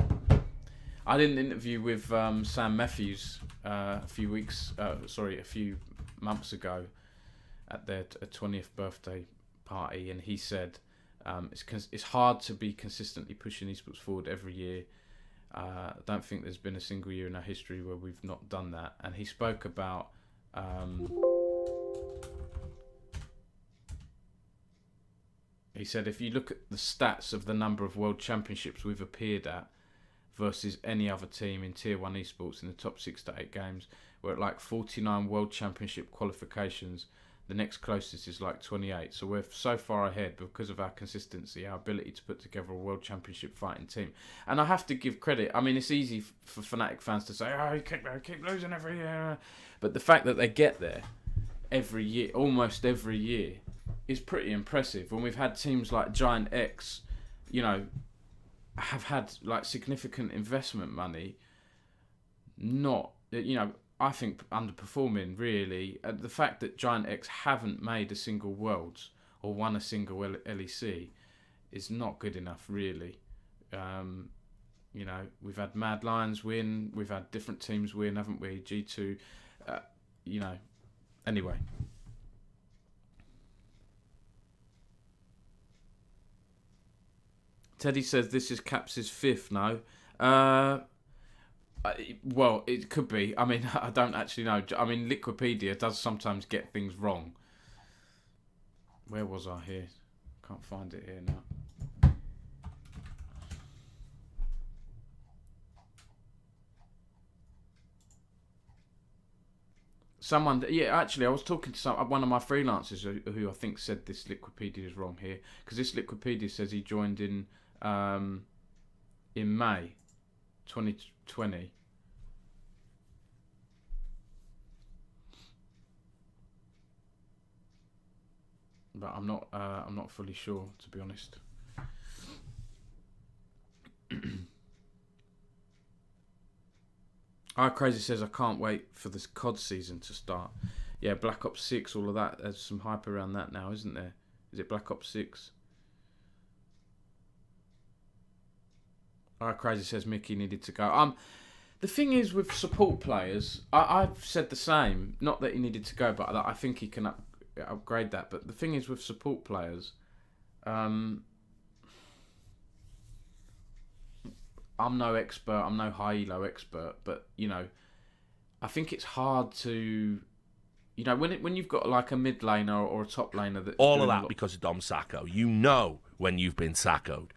I did an interview with Sam Matthews a few months ago at their 20th birthday party, and he said it's hard to be consistently pushing esports forward every year. I don't think there's been a single year in our history where we've not done that. And he spoke about he said if you look at the stats of the number of world championships we've appeared at versus any other team in tier 1 esports in the top 6 to 8 games, we're at like 49 world championship qualifications. The next closest is like 28. So we're so far ahead because of our consistency, our ability to put together a world championship fighting team. And I have to give credit. I mean, it's easy for Fnatic fans to say, oh, you keep losing every year. But the fact that they get there every year, almost every year, is pretty impressive. When we've had teams like Giant X, you know, have had like significant investment money, not, you know, I think underperforming really. The fact that Giant X haven't made a single Worlds or won a single LEC is not good enough really. You know, we've had Mad Lions win, we've had different teams win, haven't we? G2, you know. Anyway. Teddy says this is Caps' 5th now. Well, it could be. I mean, I don't actually know. I mean, Liquipedia does sometimes get things wrong. Where was I here? Can't find it here now. Someone, yeah, actually, I was talking to one of my freelancers who I think said this Liquipedia is wrong here, because this Liquipedia says he joined in May 2020. But I'm not fully sure, to be honest. Crazy says I can't wait for this COD season to start. Yeah, Black Ops 6, all of that. There's some hype around that now, isn't there? Is it Black Ops 6? Crazy says Mickey needed to go. The thing is with support players, I've said the same. Not that he needed to go, but I think he can upgrade that. But the thing is with support players, I'm no expert. I'm no high elo expert, but you know, I think it's hard to, you know, when you've got like a mid laner or a top laner that all of that because of Dom Sacco. You know when you've been saccoed.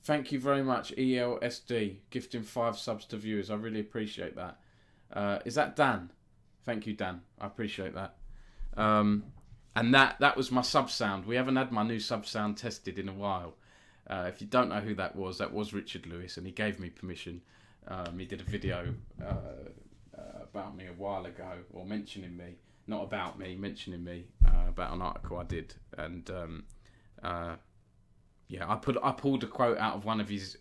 Thank you very much, ELSD, gifting 5 subs to viewers. I really appreciate that. Is that Dan? Thank you, Dan. I appreciate that. And that was my sub sound. We haven't had my new sub sound tested in a while. If you don't know who that was Richard Lewis, and he gave me permission. He did a video about me a while ago, or mentioning me. Not about me, mentioning me, about an article I did. And yeah, I pulled a quote out of one of his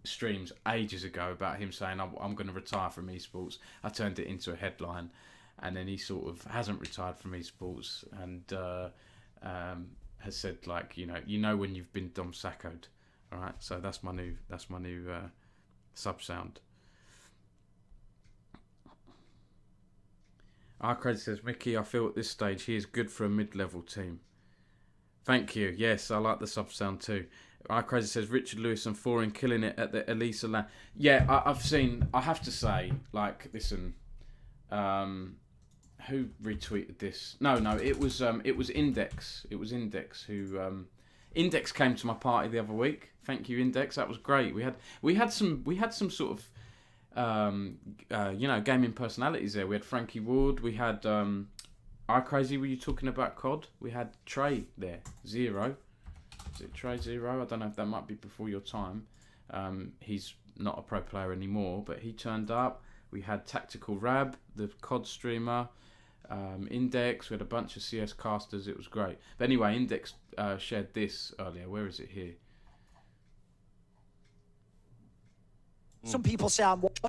streams ages ago about him saying, I'm going to retire from esports. I turned it into a headline, and then he sort of hasn't retired from esports and has said, like, you know when you've been Dom Saccoed. All right, so that's my new sub sound. Crazy says, Mickey, I feel at this stage he is good for a mid-level team. Thank you. Yes, I like the sub sound too. Crazy says, Richard Lewis and Foreign killing it at the Elisa Land. Yeah, I've seen. I have to say, like, listen. Who retweeted this? No, it was Index. It was Index who Index came to my party the other week. Thank you, Index. That was great. We had some sort of gaming personalities there. We had Frankie Wood. We had Crazy. Were you talking about COD? We had Trey there. Zero. Is it Trey Zero? I don't know if that might be before your time. He's not a pro player anymore, but he turned up. We had Tactical Rab, the COD streamer, Index. We had a bunch of CS casters. It was great. But anyway, Index shared this earlier. Where is it here? Some people say I'm washed.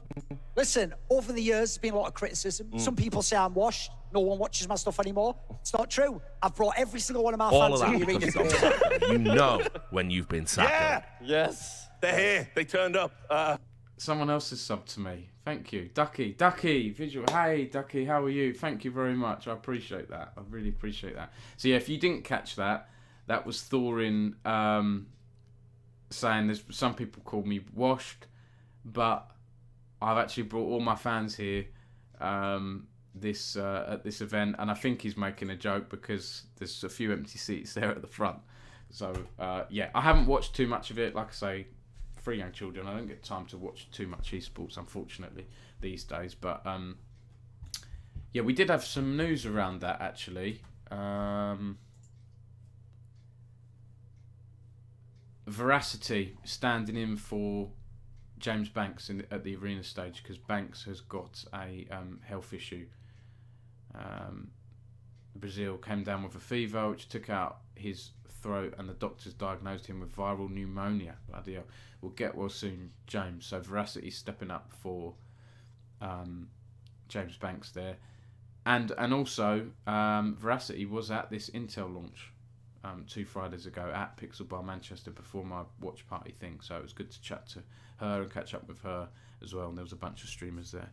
Listen, over the years, there's been a lot of criticism. Some people say I'm washed. No one watches my stuff anymore. It's not true. I've brought every single one of my All fans of in the that arena because of today. Dom Sacco. You know when you've been Sacco. Yeah. Yes. They're here. They turned up. Someone else has subbed to me. Thank you. Ducky, visual. Hey, Ducky, how are you? Thank you very much. I appreciate that. I really appreciate that. So, yeah, if you didn't catch that, that was Thorin saying there's some people call me washed, but I've actually brought all my fans here at this event, and I think he's making a joke because there's a few empty seats there at the front. So, yeah, I haven't watched too much of it. Like I say, 3 young children, I don't get time to watch too much esports, unfortunately, these days. But yeah, we did have some news around that actually. Veracity standing in for James Banks at the arena stage because Banks has got a health issue. Brazil came down with a fever which took out his throat, and the doctors diagnosed him with viral pneumonia. Bloody hell. We'll get well soon, James. So Veracity's stepping up for James Banks there. And also, Veracity was at this Intel launch 2 Fridays ago at Pixel Bar Manchester before my watch party thing. So it was good to chat to her and catch up with her as well. And there was a bunch of streamers there.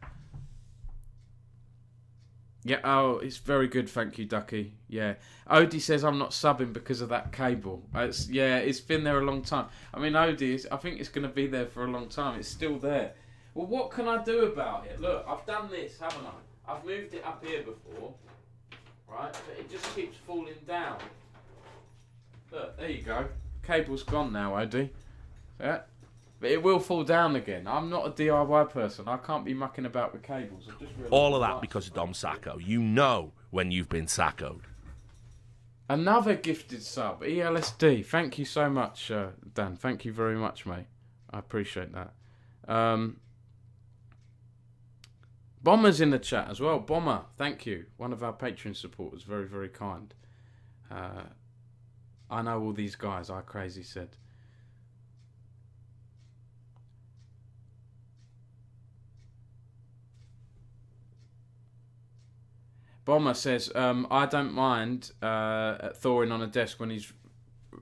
Yeah, oh, it's very good, thank you, Ducky. Yeah, Odie says I'm not subbing because of that cable. It's been there a long time. I mean, Odie, I think it's going to be there for a long time. It's still there. Well, what can I do about it? Look, I've done this, haven't I? I've moved it up here before, right? But it just keeps falling down. Look, there you go. Cable's gone now, Odie. Yeah. But it will fall down again. I'm not a DIY person. I can't be mucking about with cables. I've just realised All of that because of Dom Sacco. You know when you've been Saccoed. Another gifted sub, ELSD. Thank you so much, Dan. Thank you very much, mate. I appreciate that. Bomber's in the chat as well. Bomber, thank you. One of our Patreon supporters. Very, very kind. I know all these guys, Crazy said. Bomber says, I don't mind Thorin on a desk when he's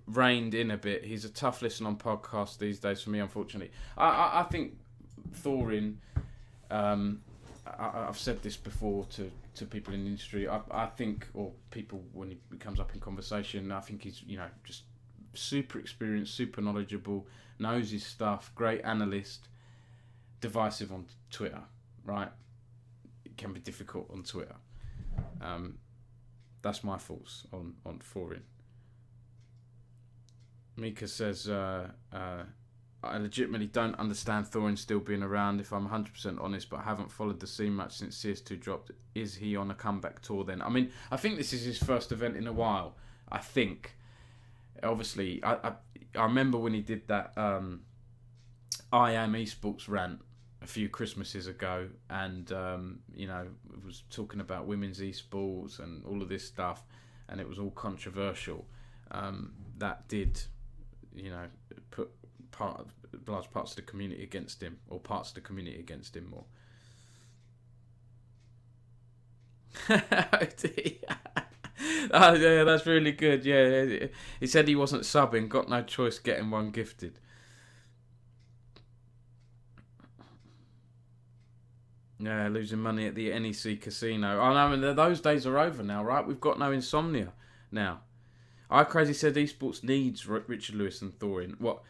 reined in a bit. He's a tough listen on podcasts these days for me, unfortunately. I think Thorin, I've said this before to people in the industry, I think, or people when he comes up in conversation, I think he's, just super experienced, super knowledgeable, knows his stuff, great analyst, divisive on Twitter, right? It can be difficult on Twitter. That's my thoughts on Thorin. Mika says, I legitimately don't understand Thorin still being around, if I'm 100% honest, but I haven't followed the scene much since CS2 dropped. Is he on a comeback tour then? I mean, I think this is his first event in a while. I think. Obviously, I remember when he did that I Am Esports rant a few Christmases ago, and was talking about women's esports and all of this stuff, and it was all controversial. That did, put large parts of the community against him, or parts of the community against him more. Oh yeah, that's really good. Yeah, he said he wasn't subbing, got no choice, getting one gifted. Yeah, losing money at the NEC casino. Oh, no, I mean, those days are over now, right? We've got no insomnia now. iCrazy said esports needs Richard Lewis and Thorin. What?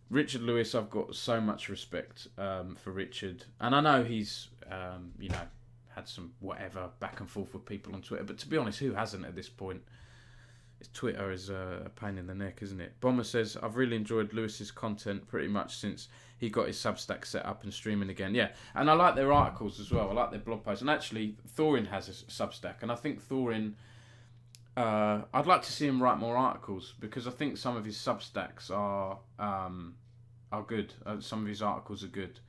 Richard Lewis, I've got so much respect for Richard. And I know he's, had some whatever back and forth with people on Twitter. But to be honest, who hasn't at this point? Twitter is a pain in the neck, isn't it? Bomber says, I've really enjoyed Lewis's content pretty much since he got his Substack set up and streaming again. Yeah, and I like their articles as well. I like their blog posts. And actually, Thorin has a Substack. And I think Thorin, I'd like to see him write more articles because I think some of his Substacks are good. Some of his articles are good.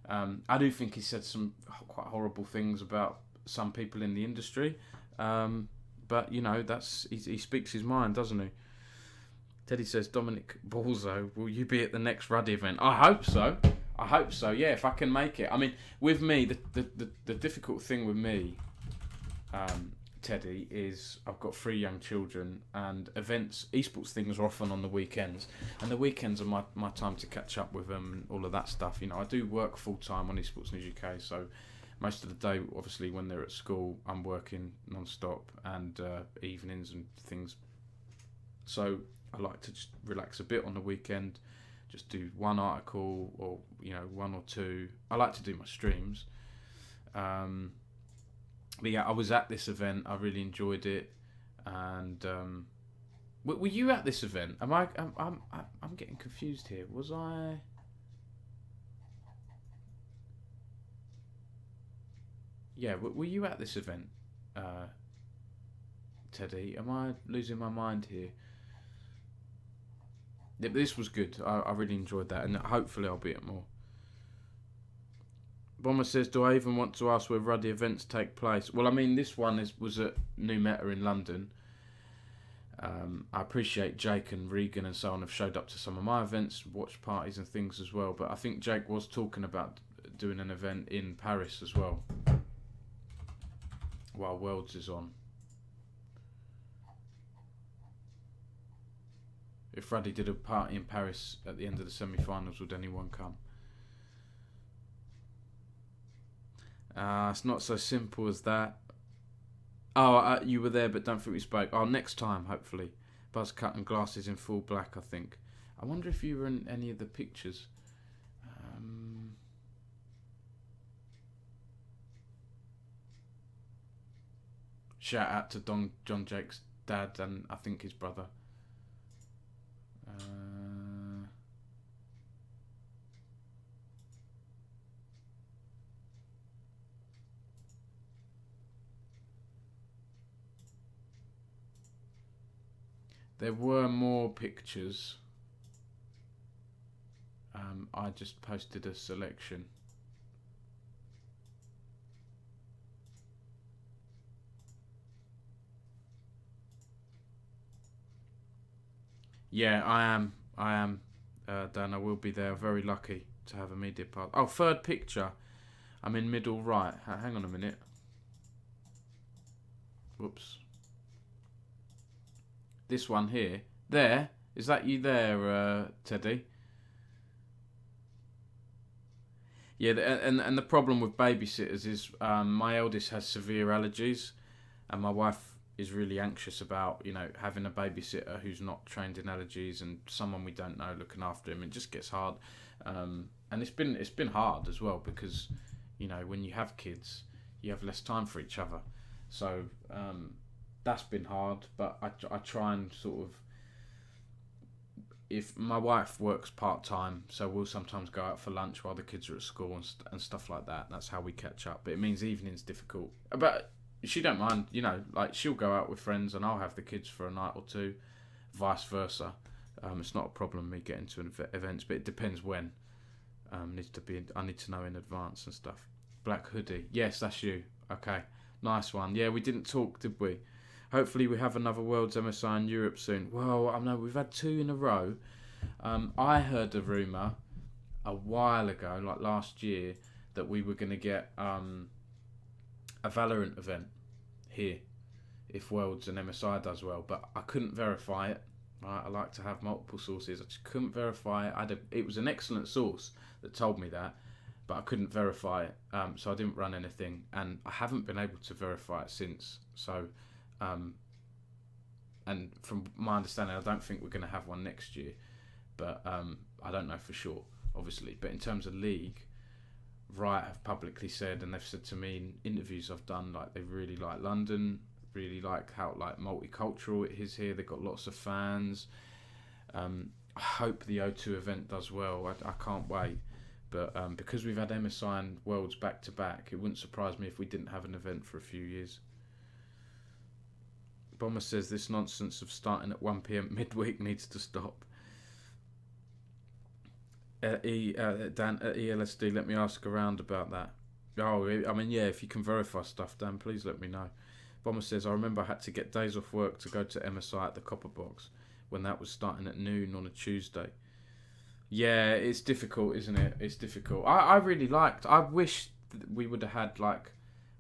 I do think he said some quite horrible things about some people in the industry. But, he speaks his mind, doesn't he? Teddy says, Dominic Balzo, will you be at the next Ruddy event? I hope so. Yeah, if I can make it. I mean, with me, the difficult thing with me, Teddy, is I've got 3 young children and esports things are often on the weekends. And the weekends are my time to catch up with them and all of that stuff. I do work full-time on Esports News UK, so most of the day, obviously, when they're at school, I'm working non-stop and evenings and things. So I like to just relax a bit on the weekend, just do one article or, 1 or 2. I like to do my streams. But yeah, I was at this event. I really enjoyed it. And were you at this event? I'm getting confused here. Was I? Yeah, were you at this event, Teddy? Am I losing my mind here? Yeah, but this was good. I really enjoyed that, and hopefully I'll be at more. Bomber says, do I even want to ask where Ruddy events take place? Well, I mean, this one was at New Meta in London. I appreciate Jake and Regan and so on have showed up to some of my events, watch parties and things as well, but I think Jake was talking about doing an event in Paris as well, while Worlds is on. If Ruddy did a party in Paris at the end of the semi-finals, would anyone come? It's not so simple as that. Oh, you were there, but don't think we spoke. Oh, next time, hopefully. Buzz cut and glasses in full black, I think. I wonder if you were in any of the pictures. Shout out to John Jake's dad and I think his brother. There were more pictures. I just posted a selection. Yeah, I am, Dan. I will be there. Very lucky to have a media part. Oh, third picture. I'm in middle right. Hang on a minute. Whoops. This one here. There. Is that you there, Teddy? Yeah, and the problem with babysitters is my eldest has severe allergies, and my wife is really anxious about, having a babysitter who's not trained in allergies and someone we don't know looking after him. It just gets hard, and it's been hard as well because, when you have kids, you have less time for each other. So that's been hard, but I try and sort of. If my wife works part-time, so we'll sometimes go out for lunch while the kids are at school and stuff like that. That's how we catch up. But it means evening's difficult. But she don't mind, like she'll go out with friends and I'll have the kids for a night or two, vice versa. It's not a problem me getting to events, but it depends when. I need to know in advance and stuff. Black hoodie. Yes, that's you. Okay, nice one. Yeah, we didn't talk, did we? Hopefully we have another World's MSI in Europe soon. Well, I know we've had 2 in a row. I heard a rumour a while ago, like last year, that we were going to get a Valorant event here if Worlds and MSI does well, but I couldn't verify it. Right? I like to have multiple sources. I just couldn't verify it. It was an excellent source that told me that, but I couldn't verify it, so I didn't run anything, and I haven't been able to verify it since. So, and from my understanding, I don't think we're going to have one next year, but I don't know for sure, obviously. But in terms of league, Riot have publicly said, and they've said to me in interviews I've done, like they really like London, really like how like multicultural it is here. They've got lots of fans. I hope the O2 event does well. I can't wait. But because we've had MSI and Worlds back to back, it wouldn't surprise me if we didn't have an event for a few years. Bomber says this nonsense of starting at 1 PM midweek needs to stop. Dan at ELSD, let me ask around about that. Oh, I mean, yeah, if you can verify stuff, Dan, please let me know. Bomber says, I remember I had to get days off work to go to MSI at the Copper Box when that was starting at noon on a Tuesday. Yeah, it's difficult, isn't it? It's difficult. I wish that we would have had like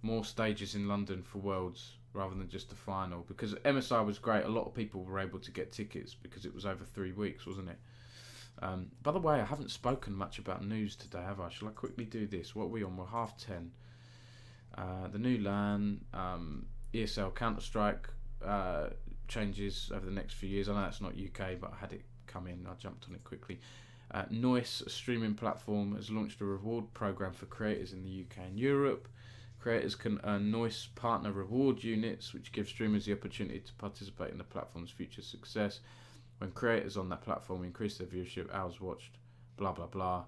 more stages in London for Worlds rather than just the final, because MSI was great. A lot of people were able to get tickets because it was over 3 weeks, wasn't it? By the way, I haven't spoken much about news today, have I? Shall I quickly do this? What are we on? We're 10:30. The new LAN, ESL Counter-Strike changes over the next few years. I know that's not UK, but I had it come in. I jumped on it quickly. Noise, a streaming platform, has launched a reward program for creators in the UK and Europe. Creators can earn Noise partner reward units, which give streamers the opportunity to participate in the platform's future success. When creators on that platform increase their viewership, hours watched, blah blah blah,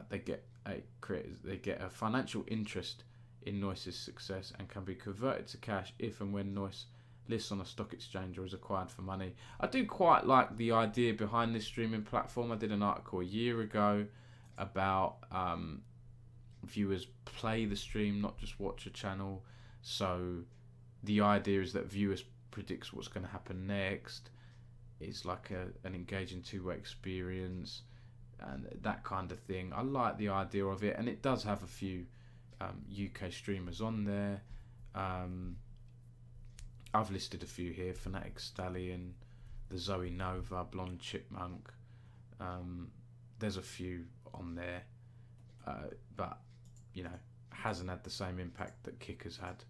they get a financial interest in Noise's success and can be converted to cash if and when Noise lists on a stock exchange or is acquired for money. I do quite like the idea behind this streaming platform. I did an article a year ago about viewers play the stream, not just watch a channel. So the idea is that viewers predicts what's going to happen next. It's like an engaging two-way experience and that kind of thing. I like the idea of it, and it does have a few UK streamers on there. I've listed a few here: Fnatic Stallion, the Zoe Nova, Blonde Chipmunk. There's a few on there, but you know, hasn't had the same impact that Kick has had.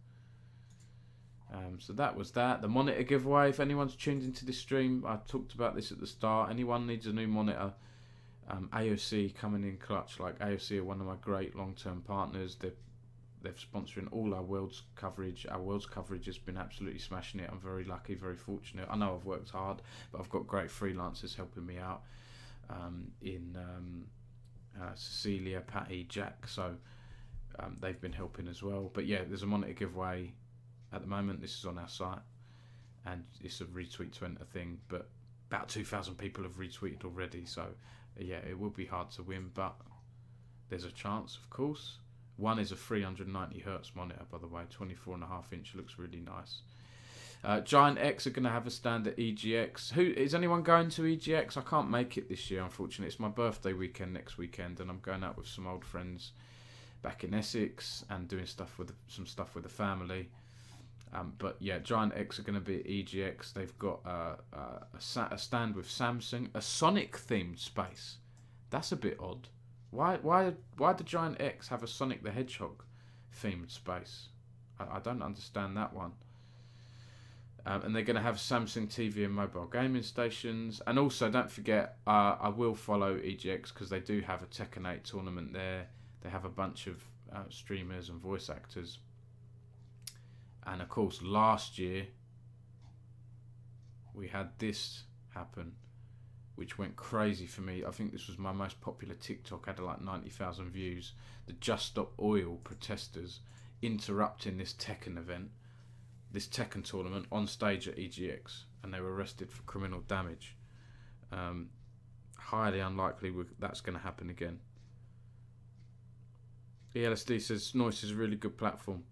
So that was that. The monitor giveaway. If anyone's tuned into this stream, I talked about this at the start. Anyone needs a new monitor, AOC coming in clutch. Like, AOC are one of my great long-term partners. They're sponsoring all our Worlds coverage. Our Worlds coverage has been absolutely smashing it. I'm very lucky, very fortunate. I know I've worked hard, but I've got great freelancers helping me out in Cecilia, Patty, Jack. So they've been helping as well. But yeah, there's a monitor giveaway at the moment. This is on our site, and it's a retweet to enter thing. But about 2,000 people have retweeted already. So yeah, it will be hard to win, but there's a chance, of course. One is a 390 hertz monitor, by the way, 24.5 inch, looks really nice. Giant X are going to have a stand at EGX. Who is anyone going to EGX? I can't make it this year, unfortunately. It's my birthday weekend next weekend, and I'm going out with some old friends back in Essex and doing some stuff with the family. But yeah, Giant X are going to be at EGX. They've got a stand with Samsung, a Sonic themed space. That's a bit odd. Why did Giant X have a Sonic the Hedgehog themed space? I don't understand that one. And they're going to have Samsung TV and mobile gaming stations. And also, don't forget, I will follow EGX because they do have a Tekken 8 tournament there. They have a bunch of streamers and voice actors. And of course, last year, we had this happen, which went crazy for me. I think this was my most popular TikTok, had like 90,000 views. The Just Stop Oil protesters interrupting this Tekken event, this Tekken tournament on stage at EGX, and they were arrested for criminal damage. Highly unlikely that's going to happen again. ELSD says Noise is a really good platform,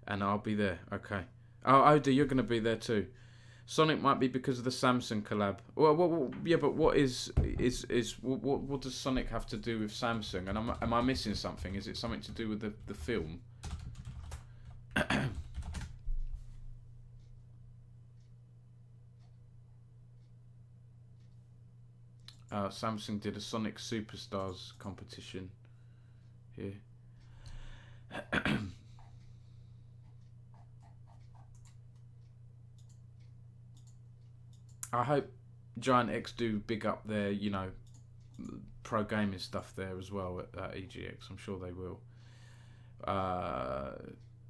and I'll be there. Okay. Oh, Oda, you're going to be there too. Sonic might be because of the Samsung collab. Well, yeah, but what what does Sonic have to do with Samsung? And am I missing something? Is it something to do with the film? Samsung did a Sonic Superstars competition here. I hope Giant X do big up their, you know, pro gaming stuff there as well at EGX. I'm sure they will.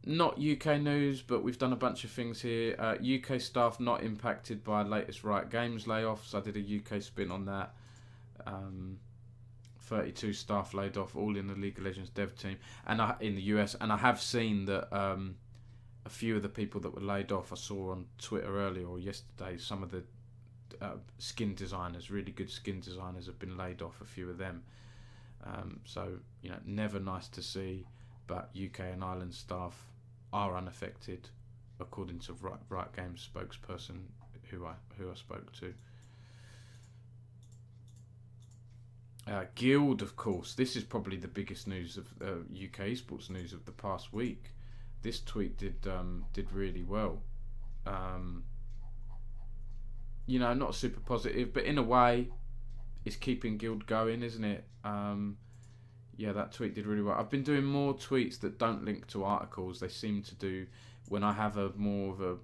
Not UK news, but we've done a bunch of things here. UK staff not impacted by latest Riot Games layoffs. I did a UK spin on that. 32 staff laid off, all in the League of Legends dev team, and in the US. And I have seen that a few of the people that were laid off, I saw on Twitter earlier or yesterday, some of the skin designers, really good skin designers, have been laid off. A few of them. So, you know, never nice to see, but UK and Ireland staff are unaffected, according to Riot Games spokesperson who I spoke to. Guild, of course. This is probably the biggest news of UK esports news of the past week. This tweet did really well. You know, not super positive, but in a way, it's keeping Guild going, isn't it? Yeah, that tweet did really well. I've been doing more tweets that don't link to articles. They seem to do when I have a more of a,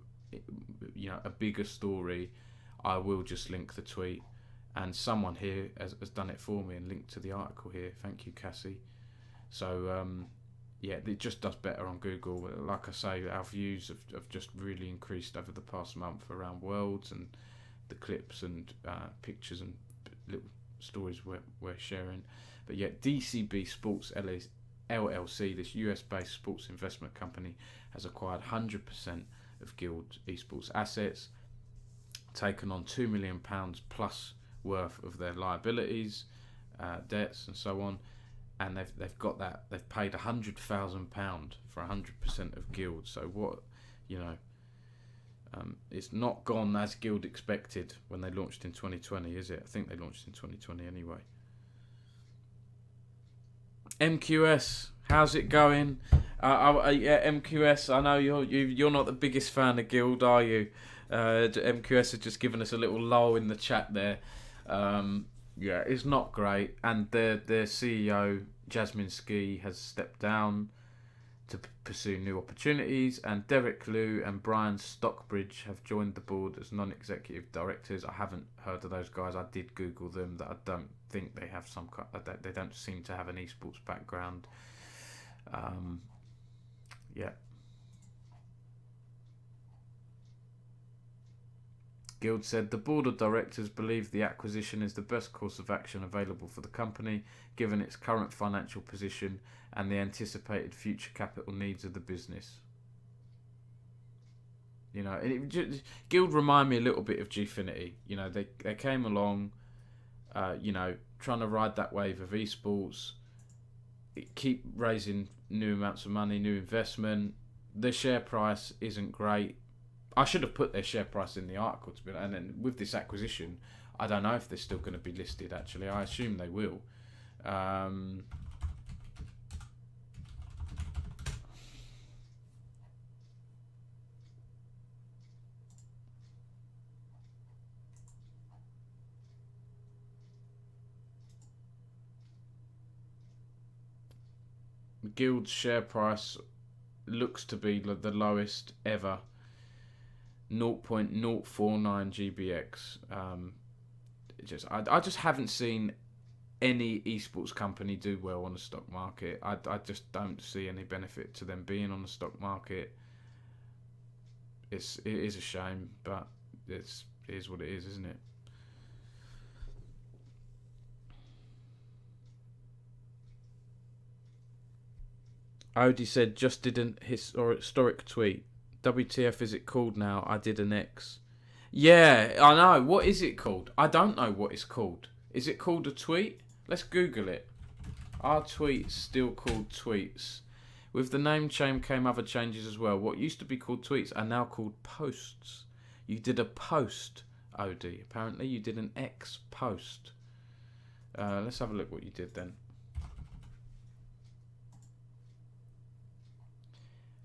you know, a bigger story. I will just link the tweet, and someone here has done it for me and linked to the article here. Thank you, Cassie. So yeah, it just does better on Google. Like I say, our views have just really increased over the past month around Worlds and the clips and pictures and little stories we're sharing. But yeah, DCB Sports LLC, this US-based sports investment company, has acquired 100% of Guild Esports assets, taken on £2 million plus worth of their liabilities, debts, and so on, and they've got that. They've paid £100,000 for 100% of Guild. So what, you know, it's not gone as Guild expected when they launched in 2020, is it? I think they launched in 2020 anyway. MQS, how's it going? Yeah, MQS, I know you're not the biggest fan of Guild, are you? MQS has just given us a little lull in the chat there. Yeah, it's not great, and their CEO Jasmine Ski has stepped down to pursue new opportunities, and Derek Liu and Brian Stockbridge have joined the board as non-executive directors. I haven't heard of those guys. I did Google them. That I don't think they have some. They don't seem to have an esports background. Yeah. Guild said the board of directors believe the acquisition is the best course of action available for the company, given its current financial position and the anticipated future capital needs of the business. You know, Guild remind me a little bit of Gfinity. You know, they came along, you know, trying to ride that wave of esports, keep raising new amounts of money, new investment. Their share price isn't great. I should have put their share price in the article, to be honest. And then with this acquisition, I don't know if they're still going to be listed. Actually, I assume they will. Guild's share price looks to be the lowest ever. 0.049 GBX. I just haven't seen any esports company do well on the stock market. I just don't see any benefit to them being on the stock market. It is a shame, but it is what it is, isn't it? Odie said, just did an historic tweet. WTF is it called now? I did an X. Yeah, I know. What is it called? I don't know what it's called. Is it called a tweet? Let's Google it. Are tweets still called tweets? With the name change came other changes as well. What used to be called tweets are now called posts. You did a post, Odie. Apparently you did an X post. Let's have a look what you did then.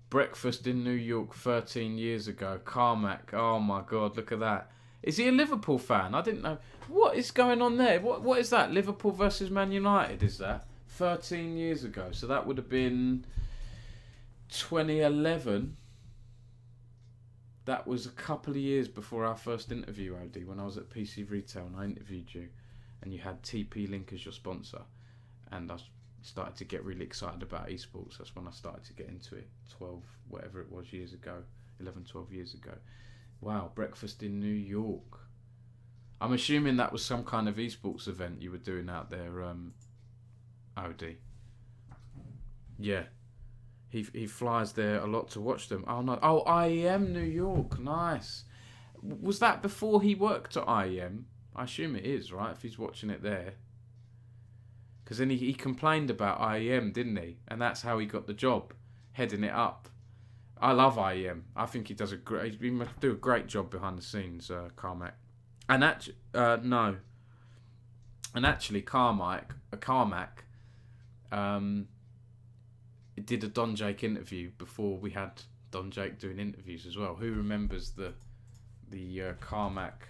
Breakfast in New York 13 years ago. Carmack. Oh my God, look at that. Is he a Liverpool fan? I didn't know. What is going on there? What is that? Liverpool versus Man United, is that? 13 years ago. So that would have been 2011. That was a couple of years before our first interview, OD, when I was at PC Retail and I interviewed you, and you had TP Link as your sponsor, and I started to get really excited about esports. That's when I started to get into it, 12, whatever it was, years ago, 11, 12 years ago. Wow, breakfast in New York. I'm assuming that was some kind of esports event you were doing out there, OD. Yeah. He flies there a lot to watch them. Oh no! Oh, IEM New York, nice. Was that before he worked at IEM? I assume it is, right? If he's watching it there, because then he complained about IEM, didn't he? And that's how he got the job, heading it up. I love IEM. I think he does he must do a great job behind the scenes, Carmack. And no. And actually, Carmack. Did a Don Jake interview before we had Don Jake doing interviews as well. Who remembers the Carmack?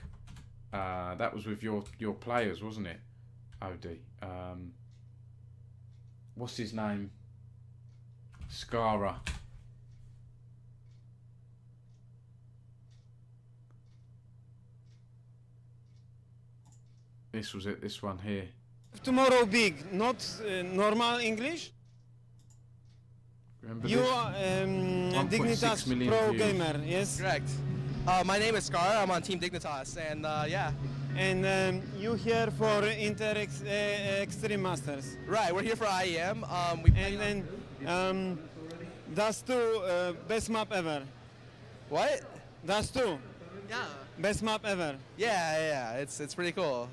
That was with your players, wasn't it? OD. What's his name? Scara. This was it. This one here. Tomorrow big, not normal English. Remember You this? are 1.6 Dignitas million Pro views. Gamer, yes? Correct. My name is Scar. I'm on Team Dignitas, and yeah. And you here for Extreme Masters. Right, we're here for IEM. We play And then that's two best map ever. what? That's two Yeah. best map ever. Yeah. It's pretty cool.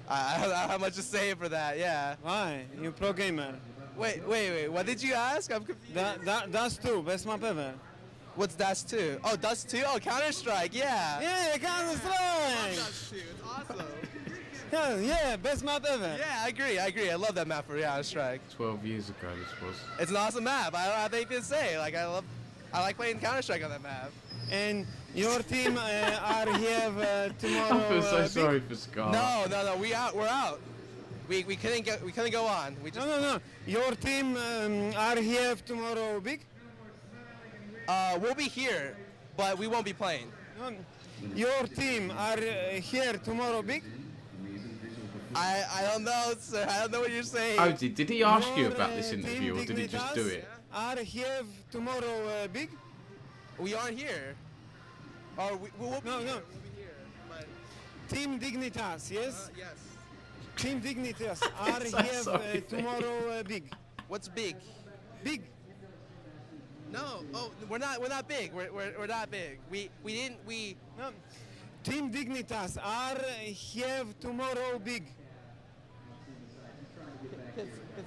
I don't have much to say for that. Yeah. Why? You pro gamer. Wait. What did you ask? I'm confused. That's two best map ever. What's Dust 2? Oh, Dust 2? Oh, Counter Strike. Yeah. Yeah, Counter Strike. Dust 2. It's awesome. Yeah, best map ever. Yeah, I agree. I love that map for Counter Strike. 12 years ago, this was. It's an awesome map. I don't have anything to say. Like I like playing Counter Strike on that map. And your team are here tomorrow. I feel so big? sorry for Scar. No. We're out. We couldn't go on. We just No. Your team are here tomorrow big? we'll be here, but we won't be playing. No, your team are here tomorrow big? I don't know, sir. I don't know what you're saying. Oh, did he ask you Your, about this team interview, or did he just do Dignitas it? Are here tomorrow big? We aren't here. Or we'll be No. here. We'll be here. But, Team Dignitas, yes? yes. Team Dignitas are So here sorry. tomorrow big. What's big? Big. No. Oh, we're not big. We're not big. We didn't. No. Team Dignitas are here tomorrow big.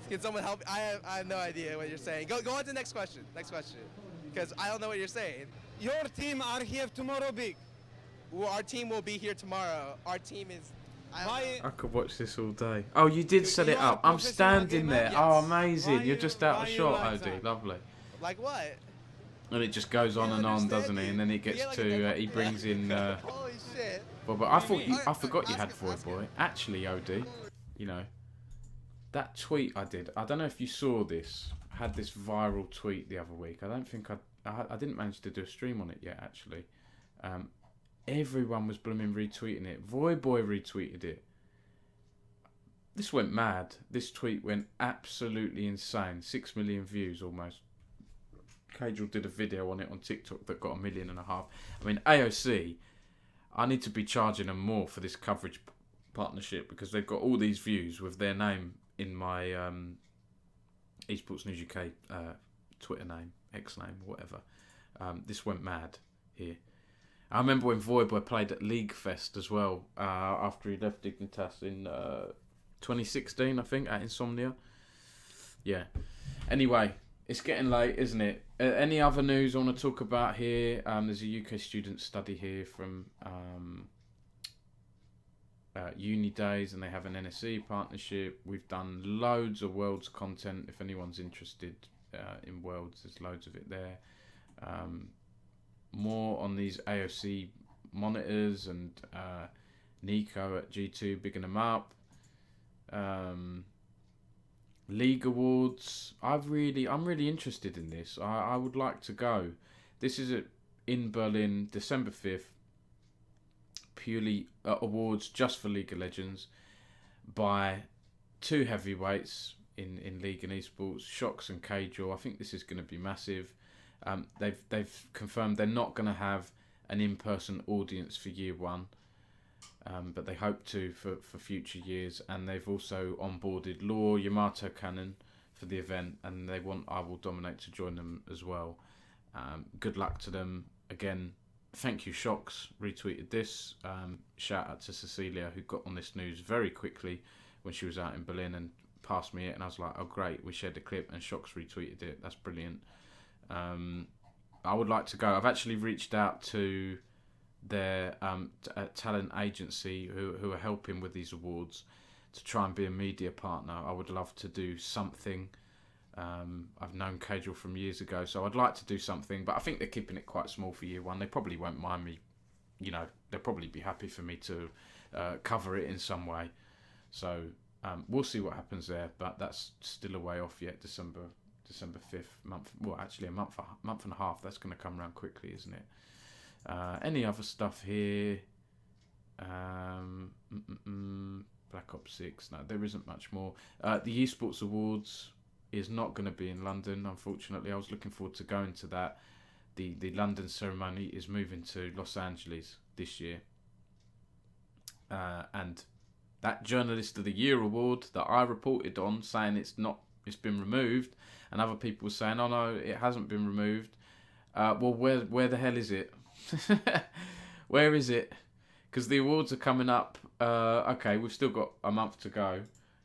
Can someone help? I have no idea what you're saying. Go on to the next question. Because I don't know what you're saying. Your team are here tomorrow big. Well, our team will be here tomorrow. Our team is. I don't Why? know. I could watch this all day. Oh, you did set you it are up. I'm professional standing gamer? there. Yes. Oh, amazing. Why You're you- just out why of you shot, like OD. that? Lovely. Like what? And it just goes on Yeah, and on, understand doesn't it? you. And then it gets Yeah, like to, a- he brings in, Holy shit. but I thought you, I Alright, forgot you had ask Void him. Boy. Actually, OD, you know, that tweet I did, I don't know if you saw this, I had this viral tweet the other week. I don't think I didn't manage to do a stream on it yet, actually. Everyone was blooming retweeting it. Void Boy retweeted it. This went mad. This tweet went absolutely insane. 6 million views almost. Cagel did a video on it on TikTok that got 1.5 million. I mean, AOC, I need to be charging them more for this coverage partnership because they've got all these views with their name in my Esports News UK Twitter name, X name, whatever. This went mad here. I remember when Voidboy played at League Fest as well after he left Dignitas in 2016, I think, at Insomnia. Yeah. Anyway, it's getting late, isn't it? Any other news I want to talk about here? There's a UK student study here from Uni Days, and they have an NSE partnership. We've done loads of Worlds content. If anyone's interested in Worlds, there's loads of it there. More on these AOC monitors and Nico at G2 bigging them up. League awards. I'm really interested in this. I would like to go. This is in Berlin, December 5th. Purely awards just for League of Legends by two heavyweights in League and Esports, Shox and Kajor. I think this is going to be massive. They've confirmed they're not going to have an in-person audience for year one, but they hope to for future years. And they've also onboarded Law Yamato Cannon for the event, and they want I Will Dominate to join them as well. Good luck to them. Again, thank you, Shox, retweeted this. Shout out to Cecilia, who got on this news very quickly when she was out in Berlin and passed me it, and I was like, oh great, we shared the clip, and Shox retweeted it. That's brilliant. I would like to go. I've actually reached out to their talent agency who are helping with these awards to try and be a media partner. I would love to do something. I've known Kajal from years ago, so I'd like to do something, but I think they're keeping it quite small for year one. They probably won't mind me, they'll probably be happy for me to cover it in some way. So we'll see what happens there, but that's still a way off yet. December 5th month. Well, actually a month and a half. That's going to come around quickly, isn't it? Any other stuff here? Black Ops 6. No, there isn't much more. The Esports Awards is not going to be in London, unfortunately. I was looking forward to going to that. The London ceremony is moving to Los Angeles this year. And that Journalist of the Year award that I reported on, saying it's been removed, and other people were saying, oh no, it hasn't been removed. Well, where the hell is it? Where is it? Because the awards are coming up. Okay, we've still got a month to go,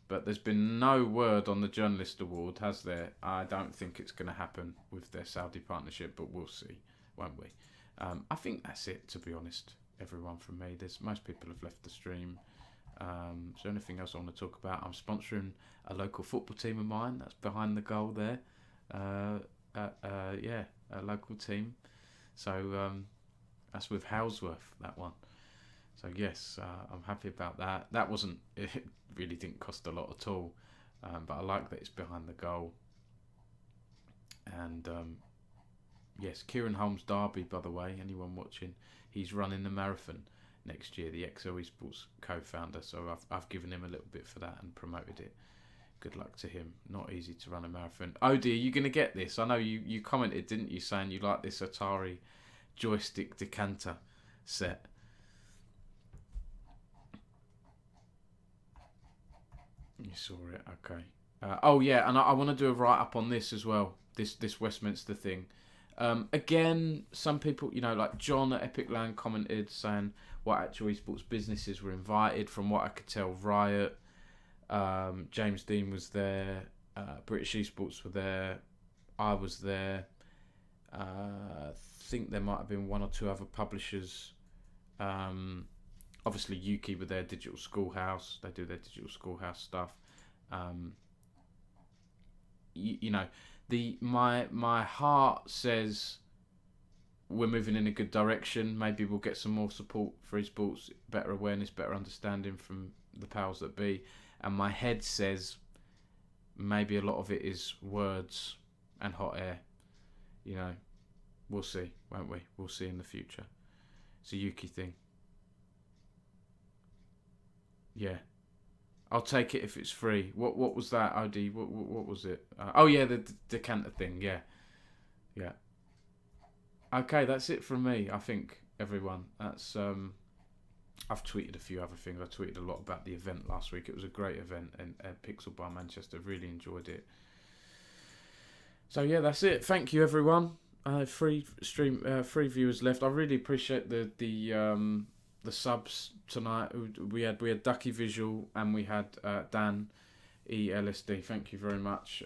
but there's been no word on the Journalist Award, has there? I don't think it's going to happen with their Saudi partnership, but we'll see, won't we? I think that's it, to be honest, everyone, from me. Most people have left the stream. Is there anything else I want to talk about? I'm sponsoring a local football team of mine. That's behind the goal there. Yeah, a local team. So that's with Houseworth, that one. So yes, I'm happy about that. It really didn't cost a lot at all, but I like that it's behind the goal. And yes, Kieran Holmes Derby, by the way, anyone watching, he's running the marathon next year, the XO Esports co-founder, so I've given him a little bit for that and promoted it. Good luck to him. Not easy to run a marathon. Odie, are you going to get this? I know you commented, didn't you, saying you like this Atari joystick decanter set. You saw it, okay. Oh yeah, and I want to do a write-up on this as well, this Westminster thing. Again, some people, like John at Epic Land commented saying what actual esports businesses were invited. From what I could tell, Riot, James Dean was there, British Esports were there, I was there. I think there might have been one or two other publishers. Obviously, Yuki were there, Digital Schoolhouse. They do their Digital Schoolhouse stuff. My heart says we're moving in a good direction. Maybe we'll get some more support for esports, better awareness, better understanding from the powers that be. And my head says maybe a lot of it is words and hot air. We'll see, won't we? We'll see in the future. It's a Yuki thing. Yeah. I'll take it if it's free. What was that, OD? What was it? Oh yeah, the decanter thing. Yeah. Okay, that's it from me. I think, everyone. That's I've tweeted a few other things. I tweeted a lot about the event last week. It was a great event in Pixel Bar Manchester. Really enjoyed it. So yeah, that's it. Thank you, everyone. Free viewers left. I really appreciate the subs tonight. We had Ducky Visual and we had Dan ELSD. Thank you very much.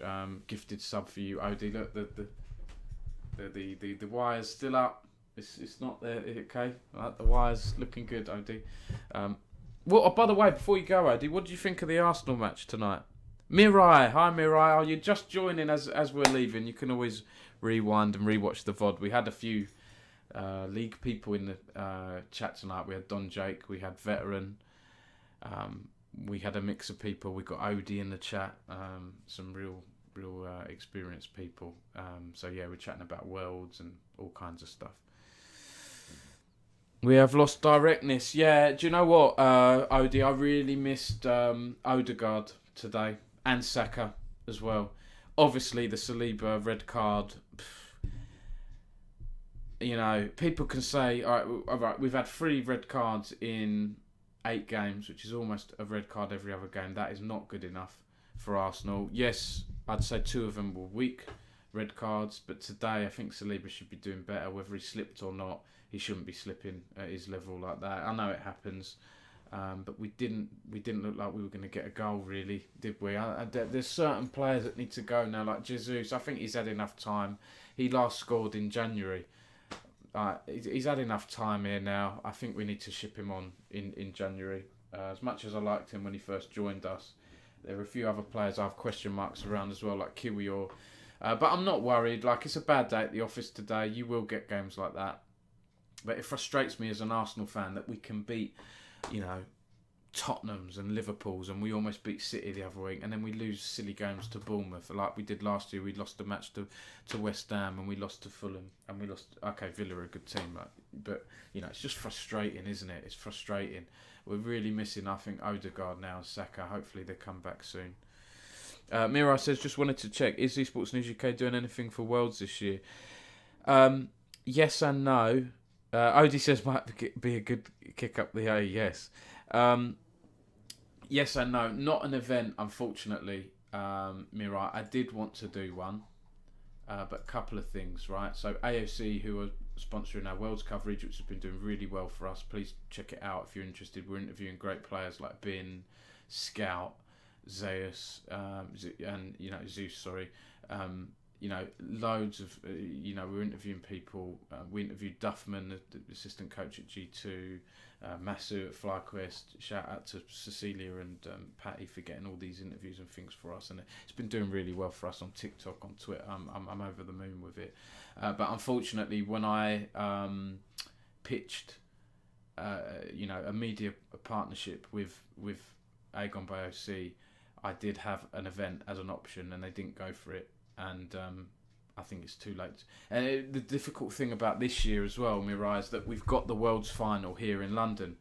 Gifted sub for you, Odie. Look, the wire's still up. It's not there. Okay, the wire's looking good, Odie. Well, by the way, before you go, Odie, what did you think of the Arsenal match tonight? Mirai, hi Mirai. Are you just joining as we're leaving? You can always rewind and rewatch the VOD. We had a few league people in the chat tonight. We had Don Jake, we had Veteran, we had a mix of people. We got Odie in the chat, some real experienced people. So yeah, we're chatting about worlds and all kinds of stuff. We have lost directness. Yeah, do you know what, Odie? I really missed Odegaard today and Saka as well. Obviously, the Saliba red card. You know, people can say, all right, we've had 3 red cards in 8 games, which is almost a red card every other game. That is not good enough for Arsenal. Yes, I'd say 2 of them were weak red cards, but today I think Saliba should be doing better. Whether he slipped or not, he shouldn't be slipping at his level like that. I know it happens, but we didn't look like we were going to get a goal, really, did we? There's certain players that need to go now, like Jesus. I think he's had enough time. He last scored in January. He's had enough time here now. I think we need to ship him on in January. As much as I liked him when he first joined us, there are a few other players I have question marks around as well, like Kiwior. But I'm not worried. Like, it's a bad day at the office today. You will get games like that. But it frustrates me as an Arsenal fan that we can beat, you know, Tottenham's and Liverpool's, and we almost beat City the other week, and then we lose silly games to Bournemouth like we did last year. We lost the match to West Ham, and we lost to Fulham, and we lost. Okay, Villa are a good team, but you know, it's just frustrating, isn't it? It's frustrating. We're really missing, I think, Odegaard now and Saka. Hopefully they come back soon. Mirai says, just wanted to check, is Esports News UK doing anything for Worlds this year? Yes and no. Odie says might be a good kick up the A. Yes. Yes and no. Not an event, unfortunately, Mirai. I did want to do one, but a couple of things, right? So AOC, who are sponsoring our Worlds coverage, which has been doing really well for us. Please check it out if you're interested. We're interviewing great players like Bin, Scout, Zeus, and Zeus. Sorry. You know, loads of, we're interviewing people. We interviewed Duffman, the assistant coach at G2, Masu at FlyQuest. Shout out to Cecilia and Patty for getting all these interviews and things for us. And it's been doing really well for us on TikTok, on Twitter. I'm over the moon with it. But unfortunately, when I pitched, a media partnership with Aegon by OC, I did have an event as an option, and they didn't go for it. And I think it's too late. And the difficult thing about this year as well, Mirai, is that we've got the World's Final here in London,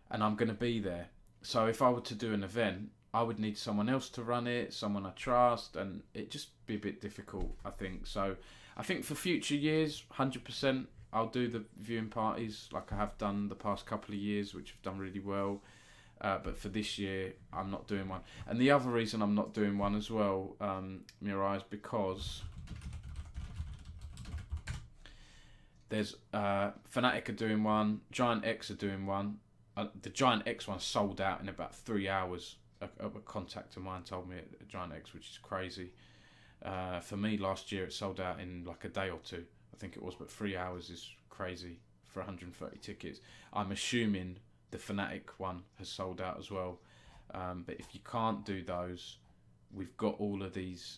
and I'm going to be there. So if I were to do an event, I would need someone else to run it, someone I trust, and it'd just be a bit difficult, I think. So I think for future years, 100%, I'll do the viewing parties like I have done the past couple of years, which have done really well. But for this year, I'm not doing one. And the other reason I'm not doing one as well, Mirai, is because there's Fnatic are doing one, Giant X are doing one. The Giant X one sold out in about 3 hours. A contact of mine told me at Giant X, which is crazy. For me, last year, it sold out in like a day or two. I think it was, but 3 hours is crazy for 130 tickets. I'm assuming the Fnatic one has sold out as well. But if you can't do those, we've got all of these.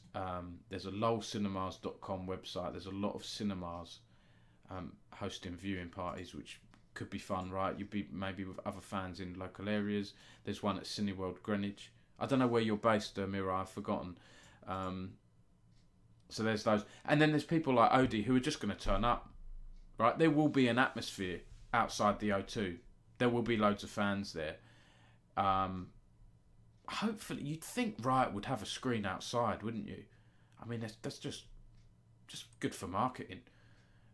There's a lolcinemas.com website. There's a lot of cinemas hosting viewing parties, which could be fun, right? You'd be maybe with other fans in local areas. There's one at Cineworld Greenwich. I don't know where you're based, Mirai, I've forgotten. So there's those. And then there's people like Odie who are just going to turn up, right? There will be an atmosphere outside the O2. There will be loads of fans there. Hopefully, you'd think Riot would have a screen outside, wouldn't you? I mean, that's just good for marketing.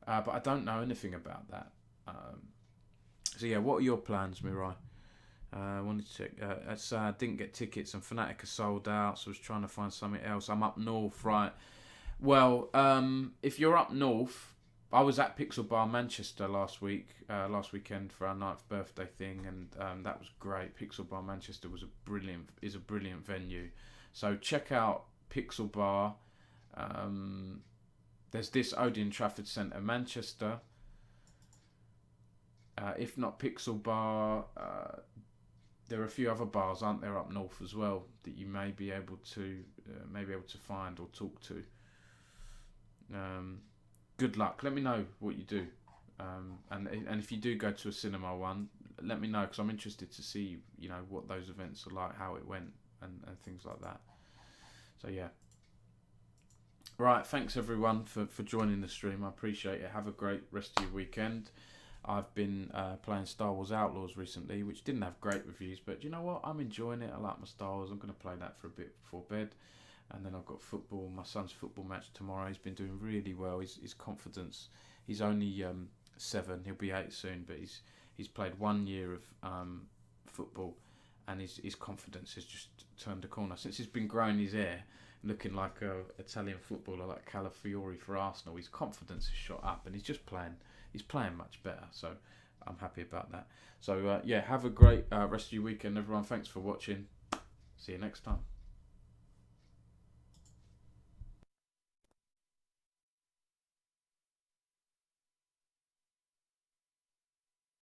But I don't know anything about that. So yeah, what are your plans, Mirai? I wanted to check. I didn't get tickets, and Fnatic are sold out, so I was trying to find something else. I'm up north, right? Well, if you're up north, I was at Pixel Bar Manchester last weekend for our 9th birthday thing, and that was great. Pixel Bar Manchester is a brilliant venue. So check out Pixel Bar. There's this Odeon Trafford Centre, Manchester. If not Pixel Bar, there are a few other bars, aren't there, up north as well that you may be able to find or talk to. Good luck. Let me know what you do, and if you do go to a cinema one, let me know, because I'm interested to see, what those events are like, how it went, and things like that. So yeah. Right, thanks everyone for joining the stream. I appreciate it. Have a great rest of your weekend. I've been playing Star Wars Outlaws recently, which didn't have great reviews, but you know what? I'm enjoying it. I like my Star Wars. I'm going to play that for a bit before bed. And then I've got football, my son's football match tomorrow. He's been doing really well. His confidence, he's only 7, he'll be 8 soon, but he's played 1 year of football, and his confidence has just turned a corner. Since he's been growing his hair, looking like a Italian footballer like Calafiori for Arsenal, his confidence has shot up, and he's playing much better, so I'm happy about that. So yeah, have a great rest of your weekend, everyone. Thanks for watching. See you next time.